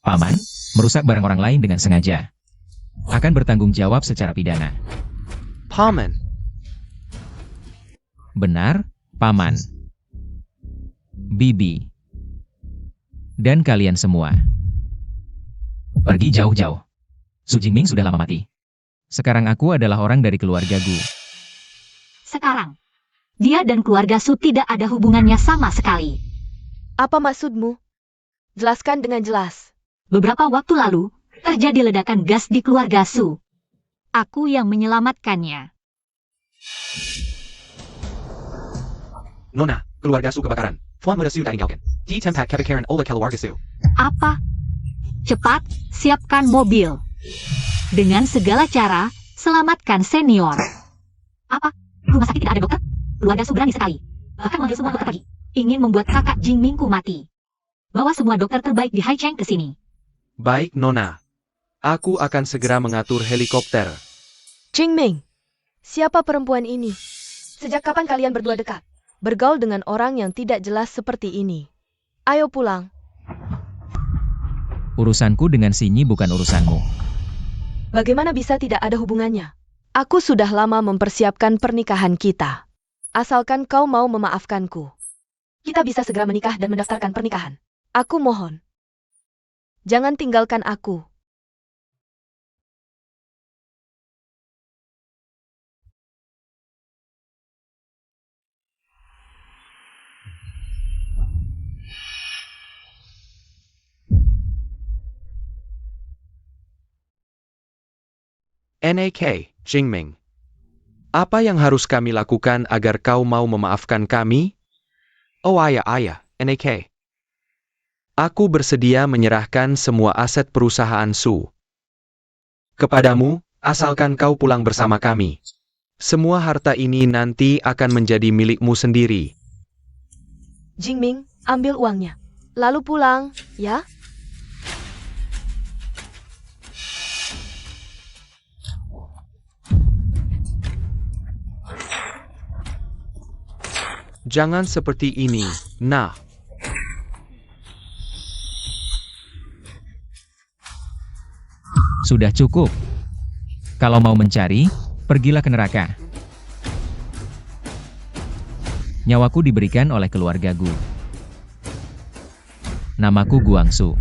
Paman, merusak barang orang lain dengan sengaja akan bertanggung jawab secara pidana. Paman, Benar, Paman. Bibi. Dan kalian semua. Pergi jauh-jauh. Su Jingming sudah lama mati. Sekarang aku adalah orang dari keluarga Gu. Sekarang, dia dan keluarga Su tidak ada hubungannya sama sekali. Apa maksudmu? Jelaskan dengan jelas. Beberapa waktu lalu, terjadi ledakan gas di keluarga Su. Aku yang menyelamatkannya. Nona, keluarga Su kebakaran. Tuan Muda Su tinggalkan. Di tempat kebakaran oleh keluarga Su. Apa? Cepat, siapkan mobil. Dengan segala cara, selamatkan senior. Apa? Rumah sakit tidak ada dokter? Keluarga Su berani sekali. Bahkan manggil semua dokter pergi. Ingin membuat kakak Jingmingku mati. Bawa semua dokter terbaik di Haicheng ke sini. Baik, Nona. Aku akan segera mengatur helikopter. Jingming, siapa perempuan ini? Sejak kapan kalian berdua dekat? Bergaul dengan orang yang tidak jelas seperti ini. Ayo pulang. Urusanku dengan Sinyi bukan urusanmu. Bagaimana bisa tidak ada hubungannya? Aku sudah lama mempersiapkan pernikahan kita. Asalkan kau mau memaafkanku. Kita bisa segera menikah dan mendaftarkan pernikahan. Aku mohon. Jangan tinggalkan aku. NAK, Jingming. Apa yang harus kami lakukan agar kau mau memaafkan kami? Oh ayah, NAK. Aku bersedia menyerahkan semua aset perusahaan Su kepadamu, asalkan kau pulang bersama kami. Semua harta ini nanti akan menjadi milikmu sendiri. Jingming, ambil uangnya. Lalu pulang, ya? Jangan seperti ini, nah. Sudah cukup. Kalau mau mencari, pergilah ke neraka. Nyawaku diberikan oleh keluarga Gu. Namaku Guangsu.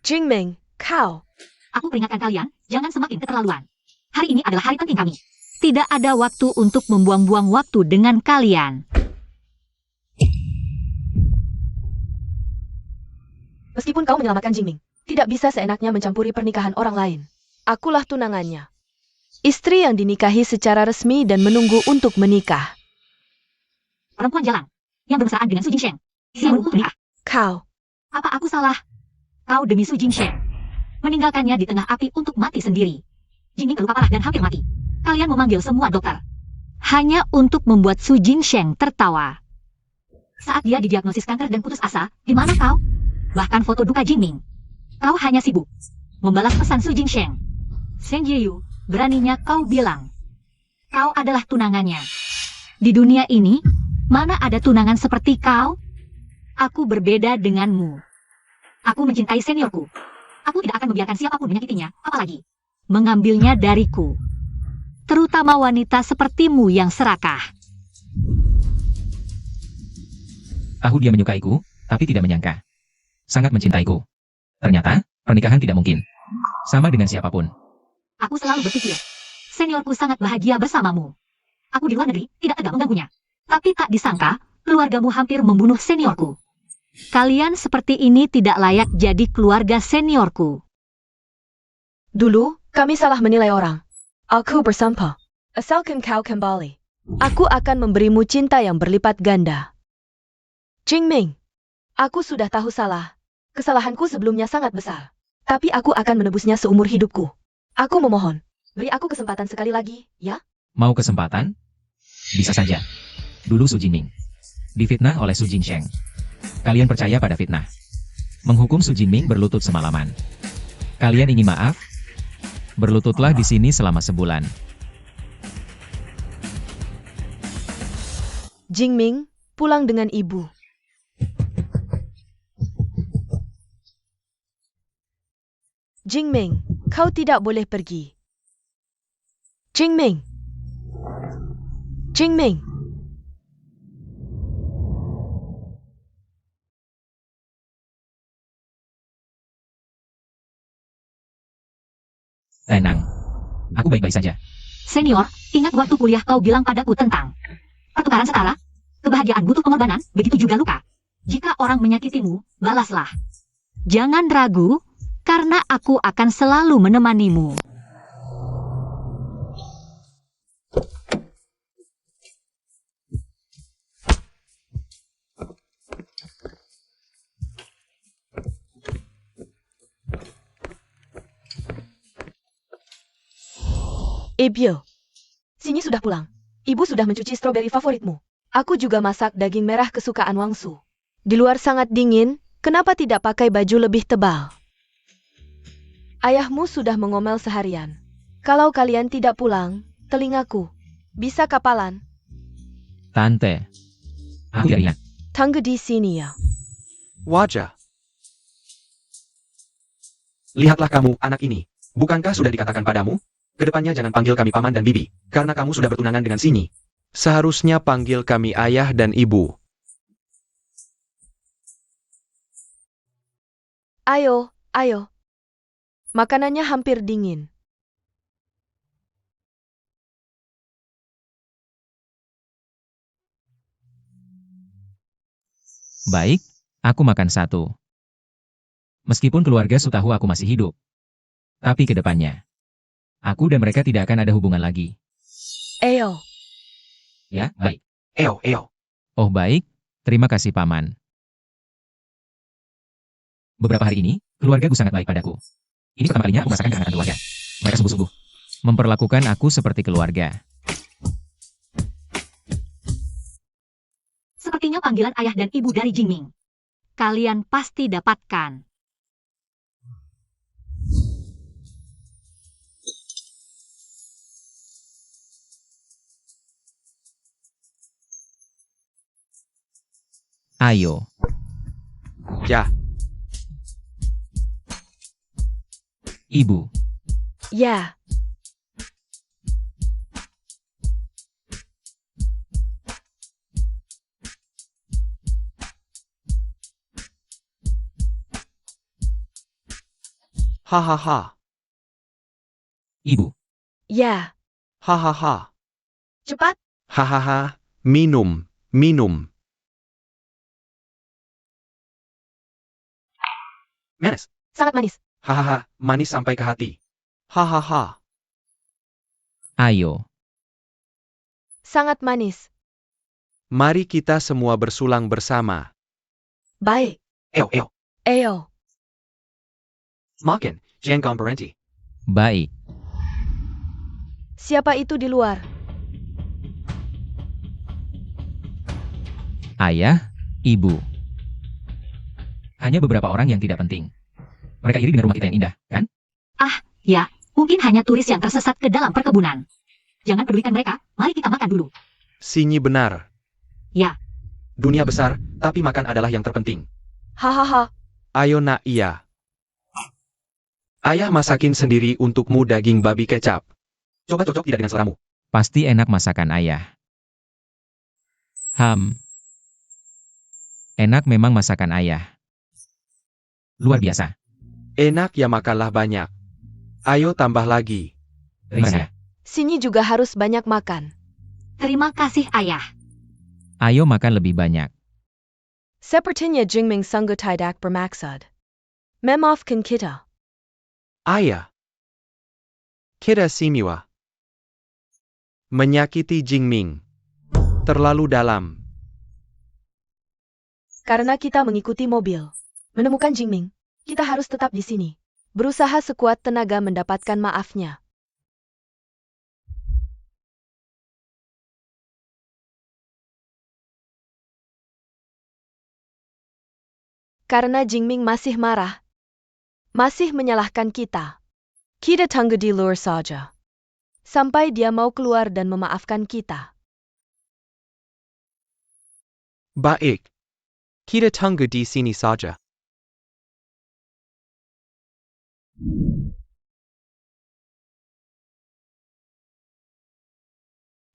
Jingming, kau. Aku peringatkan kalian, jangan semakin keterlaluan. Hari ini adalah hari penting kami. Tidak ada waktu untuk membuang-buang waktu dengan kalian. Meskipun kau menyelamatkan Jingming, tidak bisa seenaknya mencampuri pernikahan orang lain. Akulah tunangannya. Istri yang dinikahi secara resmi dan menunggu untuk menikah. Perempuan jalan, yang bermesraan dengan Su Jingsheng. Yang untuk menikah. Kau. Apa aku salah? Kau demi Su Jingsheng meninggalkannya di tengah api untuk mati sendiri. Jingming terluka parah dan hampir mati. Kalian memanggil semua dokter. Hanya untuk membuat Su Jingsheng tertawa. Saat dia didiagnosis kanker dan putus asa, di mana kau? Bahkan foto duka Jingming. Kau hanya sibuk membalas pesan Su Jingsheng. Seng Yeyu, beraninya kau bilang kau adalah tunangannya. Di dunia ini, mana ada tunangan seperti kau? Aku berbeda denganmu. Aku mencintai seniorku. Aku tidak akan membiarkan siapapun menyakitinya, apalagi mengambilnya dariku. Terutama wanita sepertimu yang serakah. Tahu dia menyukaiku, tapi tidak menyangka. Sangat mencintaiku. Ternyata, pernikahan tidak mungkin. Sama dengan siapapun. Aku selalu berpikir, seniorku sangat bahagia bersamamu. Aku di luar negeri, tidak tegak mengganggunya. Tapi tak disangka, keluargamu hampir membunuh seniorku. Kalian seperti ini tidak layak jadi keluarga seniorku. Dulu, kami salah menilai orang. Aku bersumpah. Asalkan kau kembali, aku akan memberimu cinta yang berlipat ganda. Jingming, aku sudah tahu salah. Kesalahanku sebelumnya sangat besar. Tapi aku akan menebusnya seumur hidupku. Aku memohon, beri aku kesempatan sekali lagi, ya? Mau kesempatan? Bisa saja. Dulu Su Jingming difitnah oleh Su Jingsheng. Kalian percaya pada fitnah. Menghukum Su Jingming berlutut semalaman. Kalian ingin maaf? Berlututlah di sini selama sebulan. Jingming, pulang dengan ibu. Jingming, kau tidak boleh pergi. Jingming. Jingming. Tenang. Aku baik-baik saja. Senior, ingat waktu kuliah kau bilang padaku tentang pertukaran setara? Kebahagiaan butuh pengorbanan, begitu juga luka. Jika orang menyakitimu, balaslah. Jangan ragu, karena aku akan selalu menemanimu. Ebyo. Sinyi sudah pulang. Ibu sudah mencuci stroberi favoritmu. Aku juga masak daging merah kesukaan Wangsu. Di luar sangat dingin, kenapa tidak pakai baju lebih tebal? Ayahmu sudah mengomel seharian. Kalau kalian tidak pulang, telingaku bisa kapalan. Tante. Aku tidak ingat. Tunggu di sini ya. Wajah. Lihatlah kamu, anak ini. Bukankah sudah dikatakan padamu? Kedepannya jangan panggil kami paman dan bibi, karena kamu sudah bertunangan dengan Sinyi. Seharusnya panggil kami ayah dan ibu. Ayo, ayo. Makanannya hampir dingin. Baik, aku makan satu. Meskipun keluarga Su tahu aku masih hidup. Tapi ke depannya, aku dan mereka tidak akan ada hubungan lagi. Ayo. Ya, baik. Eo. Oh baik, terima kasih paman. Beberapa hari ini, keluargaku sangat baik padaku. Ini pertama kalinya aku merasakan kehangatan keluarga. Mereka sungguh-sungguh memperlakukan aku seperti keluarga. Sepertinya panggilan ayah dan ibu dari Jingming. Kalian pasti dapatkan. Ayo, Ya, ibu. Ya. hahaha, Ibu. Ya. hahaha, Cepat. hahaha, minum. Manis. Sangat manis. Hahaha, manis sampai ke hati. Hahaha, Ayo, Sangat manis. mari kita semua bersulang bersama. Baik. Eo. Ayo. Makin, jangan berhenti. baik. Siapa itu di luar? Ayah, ibu. Hanya beberapa orang yang tidak penting. Mereka iri dengan rumah kita yang indah, kan? Ya, mungkin hanya turis yang tersesat ke dalam perkebunan. Jangan pedulikan mereka, mari kita makan dulu. Sinyi benar. Ya. Dunia besar, tapi makan adalah yang terpenting. Hahaha. Ayo nak iya. Ayah masakin sendiri untukmu daging babi kecap. Coba cocok tidak dengan seleramu. Pasti enak masakan ayah. Enak memang masakan ayah. Luar biasa. Enak ya makanlah banyak. Ayo tambah lagi. Terima kasih. Sinyi juga harus banyak makan. Terima kasih ayah. Ayo makan lebih banyak. Sepertinya Jingming sungguh tidak bermaksud. Memaafkan kita. Ayah. Kita simiwa. Menyakiti Jingming. Terlalu dalam. Karena kita mengikuti mobil. Menemukan Jingming. Kita harus tetap di sini. Berusaha sekuat tenaga mendapatkan maafnya. Karena Jingming masih marah. Masih menyalahkan kita. Kita tunggu di luar saja. Sampai dia mau keluar dan memaafkan kita. Baik. Kita tunggu di sini saja.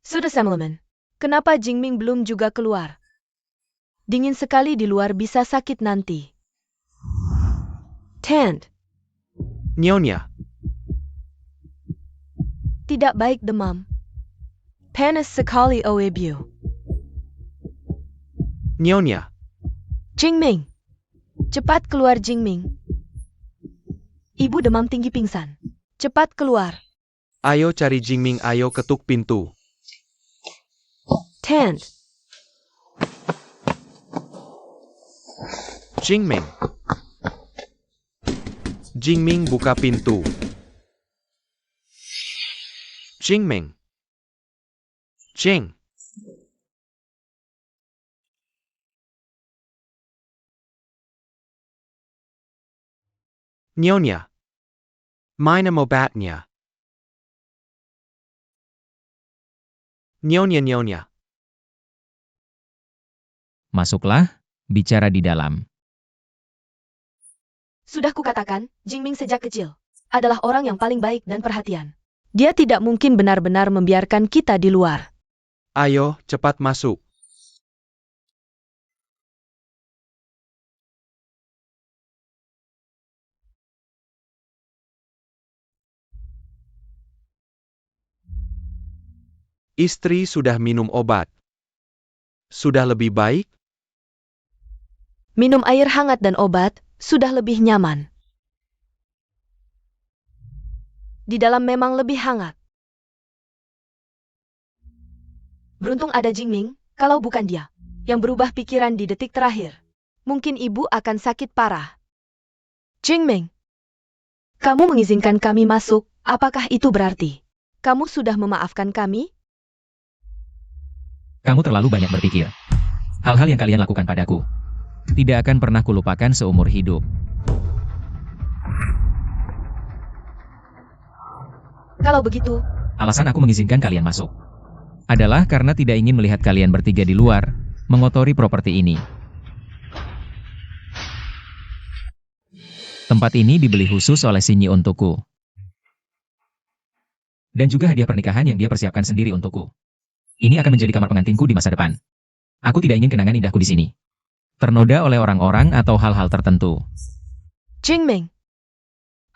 Sudah Semeleman. Kenapa Jingming belum juga keluar? Dingin sekali di luar, bisa sakit nanti. Tent. Nyonya. Tidak baik demam. Panas sekali Oebu. Nyonya. Jingming. Cepat keluar Jingming. Ibu demam tinggi pingsan. Cepat keluar. Ayo cari Jingming, ayo ketuk pintu. Tent. Jingming. Jingming, buka pintu. Jingming. Jing. Nyonya. Minum obatnya. Nyonya. Masuklah, bicara di dalam. Sudah kukatakan, Jingming sejak kecil adalah orang yang paling baik dan perhatian. Dia tidak mungkin benar-benar membiarkan kita di luar. Ayo, cepat masuk. Istri sudah minum obat. Sudah lebih baik? Minum air hangat dan obat, sudah lebih nyaman. Di dalam memang lebih hangat. Beruntung ada Jingming, kalau bukan dia, yang berubah pikiran di detik terakhir. Mungkin ibu akan sakit parah. Jingming, kamu mengizinkan kami masuk, apakah itu berarti kamu sudah memaafkan kami? Kamu terlalu banyak berpikir. Hal-hal yang kalian lakukan padaku tidak akan pernah kulupakan seumur hidup. Kalau begitu, Alasan aku mengizinkan kalian masuk adalah karena tidak ingin melihat kalian bertiga di luar, mengotori properti ini. Tempat ini dibeli khusus oleh Shinyi untukku. Dan juga hadiah pernikahan yang dia persiapkan sendiri untukku. Ini akan menjadi kamar pengantinku di masa depan. Aku tidak ingin kenangan indahku di sini ternoda oleh orang-orang atau hal-hal tertentu. Jingming,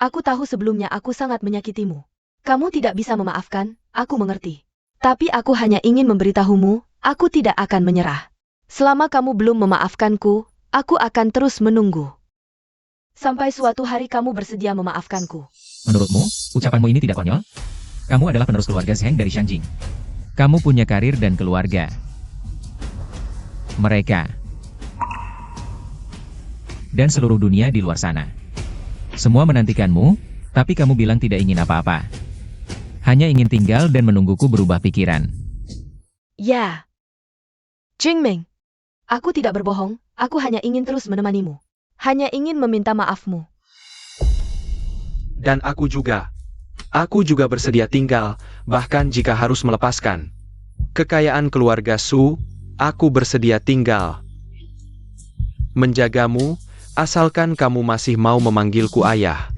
aku tahu sebelumnya aku sangat menyakitimu. Kamu tidak bisa memaafkan, aku mengerti. Tapi aku hanya ingin memberitahumu, aku tidak akan menyerah. Selama kamu belum memaafkanku, aku akan terus menunggu. Sampai suatu hari kamu bersedia memaafkanku. Menurutmu, ucapanmu ini tidak konyol? Kamu adalah penerus keluarga Zheng dari Shanjing. Kamu punya karir dan keluarga. Mereka dan seluruh dunia di luar sana semua menantikanmu, tapi kamu bilang tidak ingin apa-apa. Hanya ingin tinggal dan menungguku berubah pikiran. Ya. Jingming, aku tidak berbohong, aku hanya ingin terus menemanimu. Hanya ingin meminta maafmu. Dan aku juga. Aku juga bersedia tinggal, bahkan jika harus melepaskan kekayaan keluarga Su, aku bersedia tinggal. Menjagamu, asalkan kamu masih mau memanggilku ayah.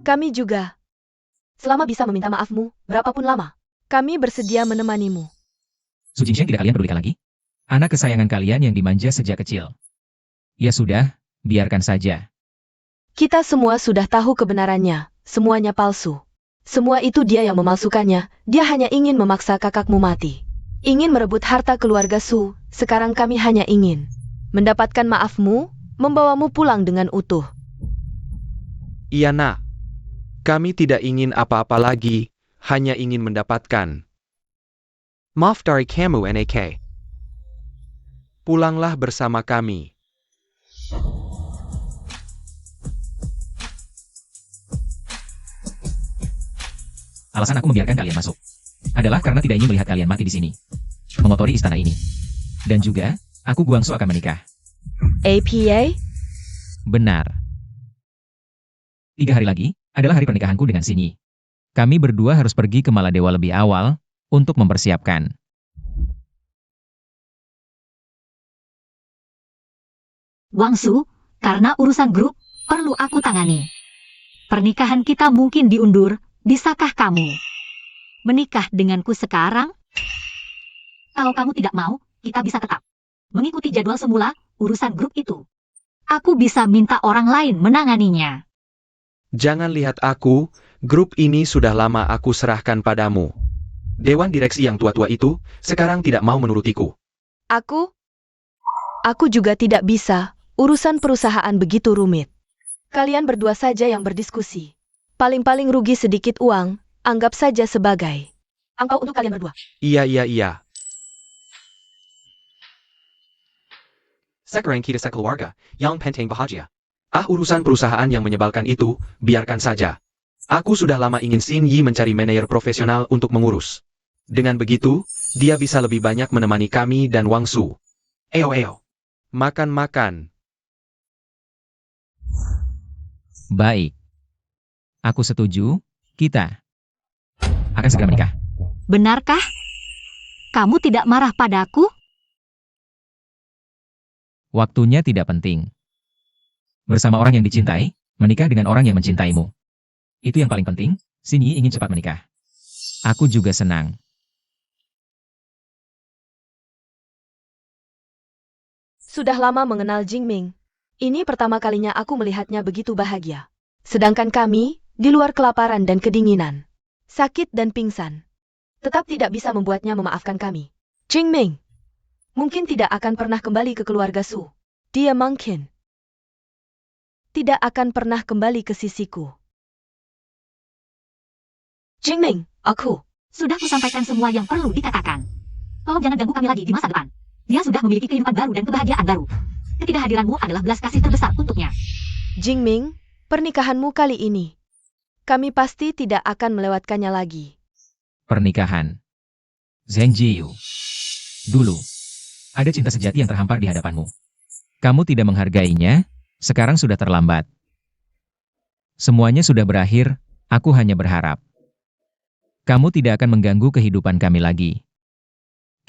Kami juga. Selama bisa meminta maafmu, berapapun lama, kami bersedia menemanimu. Su Jingsheng tidak kalian pedulikan lagi? Anak kesayangan kalian yang dimanja sejak kecil. Ya sudah, biarkan saja. Kita semua sudah tahu kebenarannya, semuanya palsu. Semua itu dia yang memalsukannya, dia hanya ingin memaksa kakakmu mati. Ingin merebut harta keluarga Su, sekarang kami hanya ingin mendapatkan maafmu, membawamu pulang dengan utuh. Iya nak. Kami tidak ingin apa-apa lagi, hanya ingin mendapatkan. Maaf dari kamu NAK. Pulanglah bersama kami. Alasan aku membiarkan kalian masuk adalah karena tidak ingin melihat kalian mati di sini, mengotori istana ini. Dan juga, aku Guangsu akan menikah. APA? Benar. 3 hari lagi adalah hari pernikahanku dengan Shinyi. Kami berdua harus pergi ke Maladewa lebih awal, untuk mempersiapkan. Wangsu, karena urusan grup, perlu aku tangani. Pernikahan kita mungkin diundur, bisakah kamu menikah denganku sekarang? Kalau kamu tidak mau, kita bisa tetap mengikuti jadwal semula, urusan grup itu. Aku bisa minta orang lain menanganinya. Jangan lihat aku, grup ini sudah lama aku serahkan padamu. Dewan direksi yang tua-tua itu, sekarang tidak mau menurutiku. Aku juga tidak bisa. Urusan perusahaan begitu rumit. Kalian berdua saja yang berdiskusi. Paling-paling rugi sedikit uang, anggap saja sebagai angpau untuk kalian berdua. Iya. Sekarang kita sekeluarga, yang penting bahagia. Urusan perusahaan yang menyebalkan itu, biarkan saja. Aku sudah lama ingin Xin Yi mencari manajer profesional untuk mengurus. Dengan begitu, dia bisa lebih banyak menemani kami dan Wang Su. Eo. Makan. Baik. Aku setuju, kita akan segera menikah. Benarkah? Kamu tidak marah padaku? Waktunya tidak penting. Bersama orang yang dicintai, menikah dengan orang yang mencintaimu. Itu yang paling penting, Xin Yi ingin cepat menikah. Aku juga senang. Sudah lama mengenal Jingming. Ini pertama kalinya aku melihatnya begitu bahagia. Sedangkan kami, di luar kelaparan dan kedinginan, sakit dan pingsan, tetap tidak bisa membuatnya memaafkan kami. Jingming mungkin tidak akan pernah kembali ke keluarga Su. Dia mungkin tidak akan pernah kembali ke sisiku. Jingming, aku Sudah kusampaikan semua yang perlu dikatakan. Tolong jangan ganggu kami lagi di masa depan. Dia sudah memiliki kehidupan baru dan kebahagiaan baru. Ketidakhadiranmu adalah belas kasih terbesar untuknya. Jingming, pernikahanmu kali ini, kami pasti tidak akan melewatkannya lagi. Pernikahan. Zheng Jiyu. Dulu, ada cinta sejati yang terhampar di hadapanmu. Kamu tidak menghargainya, sekarang sudah terlambat. Semuanya sudah berakhir, aku hanya berharap kamu tidak akan mengganggu kehidupan kami lagi.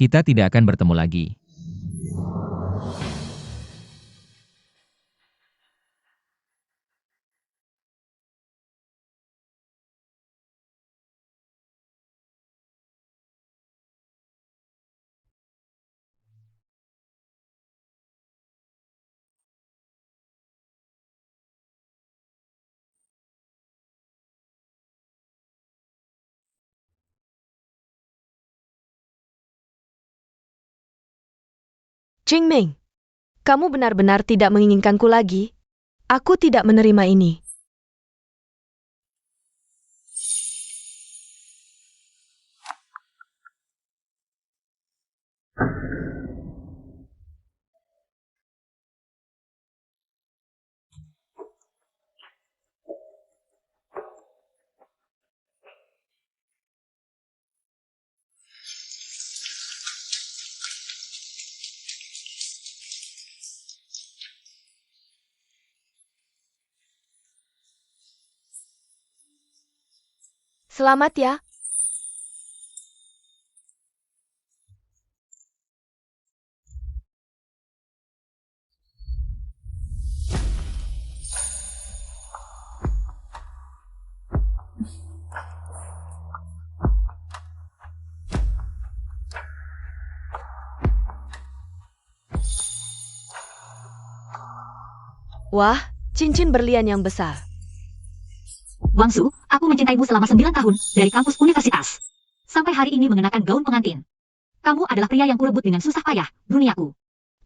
Kita tidak akan bertemu lagi. Jingming, kamu benar-benar tidak menginginkanku lagi? Aku tidak menerima ini. Selamat ya. Wah, cincin berlian yang besar. Wangsu, aku mencintaimu selama 9 tahun, dari kampus universitas. Sampai hari ini mengenakan gaun pengantin. Kamu adalah pria yang kurebut dengan susah payah, duniaku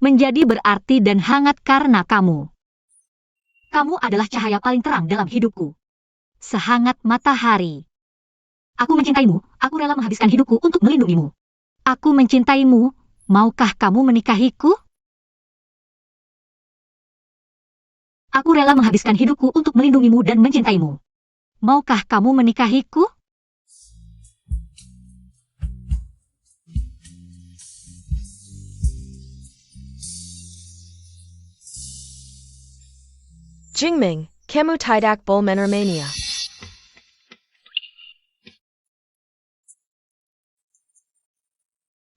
menjadi berarti dan hangat karena kamu. Kamu adalah cahaya paling terang dalam hidupku. Sehangat matahari. Aku mencintaimu, aku rela menghabiskan hidupku untuk melindungimu. Aku mencintaimu, maukah kamu menikahiku? Aku rela menghabiskan hidupku untuk melindungimu dan mencintaimu. Maukah kamu menikahiku? Jingming, kamu tidak boleh menermania.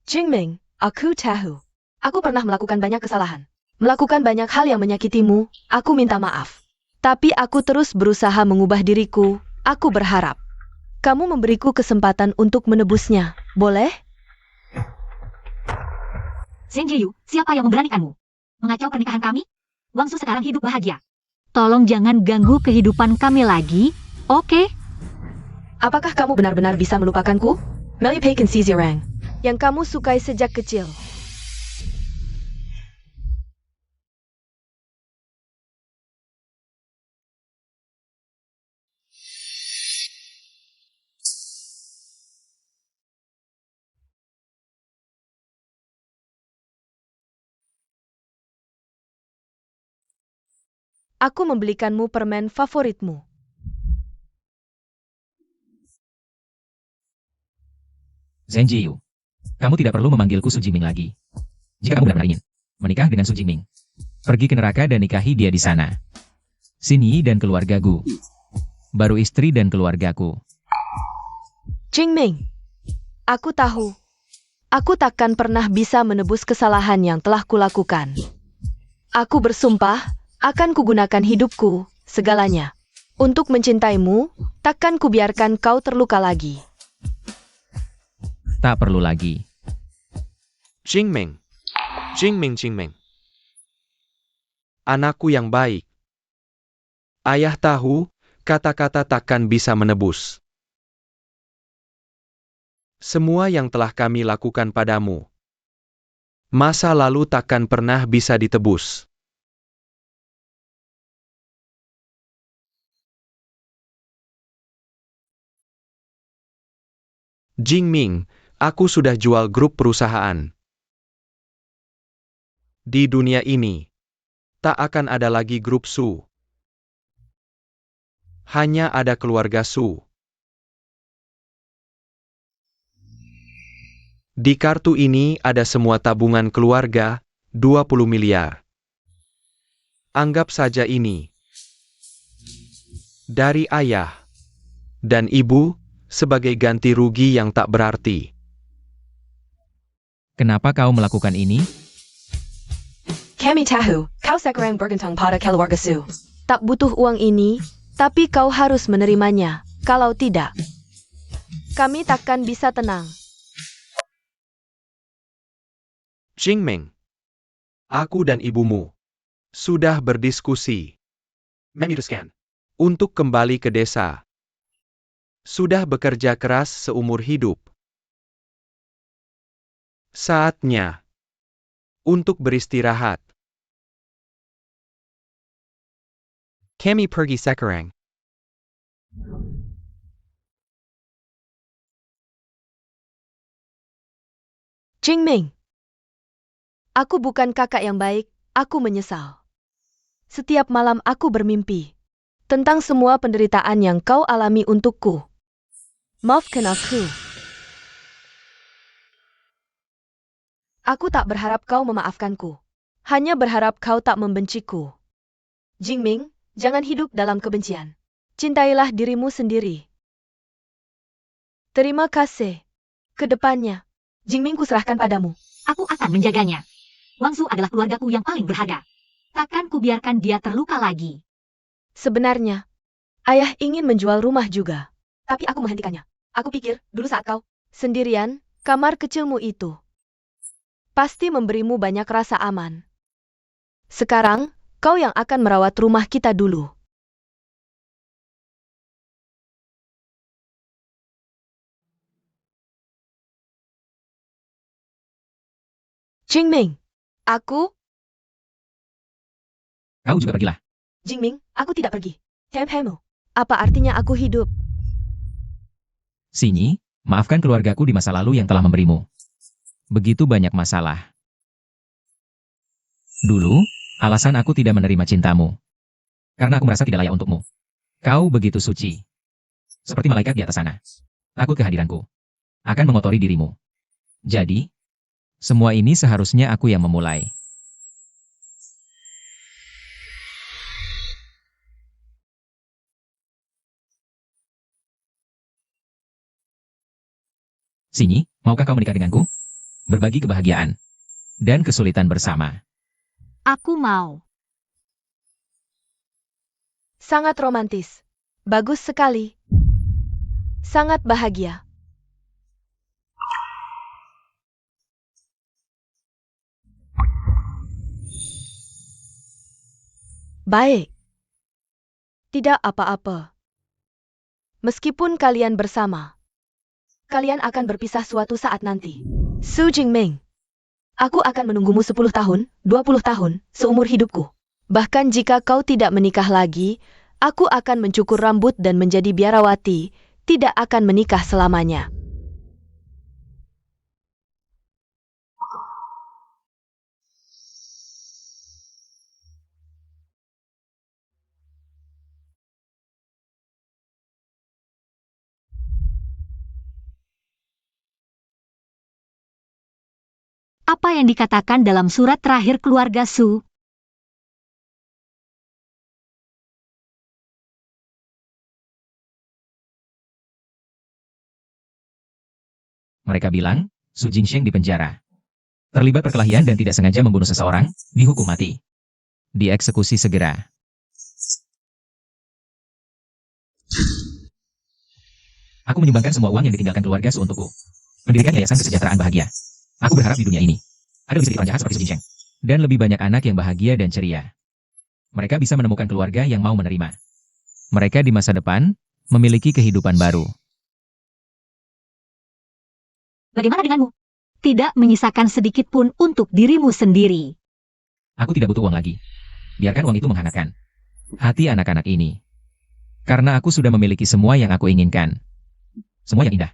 Jingming, aku tahu. Aku pernah melakukan banyak kesalahan. Melakukan banyak hal yang menyakitimu, aku minta maaf. Tapi aku terus berusaha mengubah diriku, aku berharap. Kamu memberiku kesempatan untuk menebusnya, boleh? Zheng Jiyu, siapa yang memberanikanmu mengacau pernikahan kami? Wangsu sekarang hidup bahagia. Tolong jangan ganggu kehidupan kami lagi, oke? Apakah kamu benar-benar bisa melupakanku? Meli Pei Rang, yang kamu sukai sejak kecil. Aku membelikanmu permen favoritmu. Zheng Jiyu, kamu tidak perlu memanggilku Su Jingming lagi. Jika kamu benar-benar ingin menikah dengan Su Jingming, pergi ke neraka dan nikahi dia di sana. Xin Yi dan keluargaku, baru istri dan keluargaku. Jingming, aku tahu. Aku takkan pernah bisa menebus kesalahan yang telah kulakukan. Aku bersumpah, akan kugunakan hidupku, segalanya. Untuk mencintaimu, takkan kubiarkan kau terluka lagi. Tak perlu lagi. Jingming. Jingming. Anakku yang baik. Ayah tahu, kata-kata takkan bisa menebus semua yang telah kami lakukan padamu. Masa lalu takkan pernah bisa ditebus. Jingming, aku sudah jual grup perusahaan. Di dunia ini, tak akan ada lagi grup Su. Hanya ada keluarga Su. Di kartu ini ada semua tabungan keluarga, 20 miliar. Anggap saja ini dari ayah dan ibu sebagai ganti rugi yang tak berarti. Kenapa kau melakukan ini? Kami tahu, kau sekarang bergantung pada keluarga Su. Tak butuh uang ini, tapi kau harus menerimanya. Kalau tidak, kami takkan bisa tenang. Jingming, aku dan ibumu sudah berdiskusi. Memutuskan untuk kembali ke desa. Sudah bekerja keras seumur hidup. Saatnya untuk beristirahat. Kami pergi sekarang. Jingming, aku bukan kakak yang baik, aku menyesal. Setiap malam aku bermimpi tentang semua penderitaan yang kau alami untukku. Maafkan aku. Aku tak berharap kau memaafkanku. Hanya berharap kau tak membenciku. Jingming, jangan hidup dalam kebencian. Cintailah dirimu sendiri. Terima kasih. Kedepannya, Jingming kuserahkan padamu. Aku akan menjaganya. Wangsu adalah keluargaku yang paling berharga. Takkan kubiarkan dia terluka lagi. Sebenarnya, ayah ingin menjual rumah juga. Tapi aku menghentikannya. Aku pikir, dulu saat kau sendirian, kamar kecilmu itu pasti memberimu banyak rasa aman. Sekarang, kau yang akan merawat rumah kita dulu. Jingming, aku... Kau juga pergilah. Jingming, aku tidak pergi. Hemu. Apa artinya aku hidup? Xin Yi, maafkan keluargaku di masa lalu yang telah memberimu begitu banyak masalah. Dulu, alasan aku tidak menerima cintamu. Karena aku merasa tidak layak untukmu. Kau begitu suci. Seperti malaikat di atas sana. Takut kehadiranku akan mengotori dirimu. Jadi, semua ini seharusnya aku yang memulai. Xin Yi, maukah kau menikah denganku? berbagi kebahagiaan dan kesulitan bersama. Aku mau. Sangat romantis. Bagus sekali. Sangat bahagia. Baik. Tidak apa-apa. Meskipun kalian bersama, kalian akan berpisah suatu saat nanti. Su Jingming, aku akan menunggumu 10 tahun, 20 tahun, seumur hidupku. Bahkan jika kau tidak menikah lagi, aku akan mencukur rambut dan menjadi biarawati, tidak akan menikah selamanya. Apa yang dikatakan dalam surat terakhir keluarga Su? Mereka bilang, Su Jingsheng dipenjara. Terlibat perkelahian dan tidak sengaja membunuh seseorang, dihukum mati. Dieksekusi segera. Aku menyumbangkan semua uang yang ditinggalkan keluarga Su untukku. Mendirikan yayasan kesejahteraan bahagia. Aku berharap di dunia ini, ada lebih sedikit orang jahat seperti Su Jingsheng. Dan lebih banyak anak yang bahagia dan ceria. Mereka bisa menemukan keluarga yang mau menerima. Mereka di masa depan, memiliki kehidupan baru. Bagaimana denganmu? Tidak menyisakan sedikit pun untuk dirimu sendiri. Aku tidak butuh uang lagi. Biarkan uang itu menghangatkan hati anak-anak ini. Karena aku sudah memiliki semua yang aku inginkan. Semua yang indah.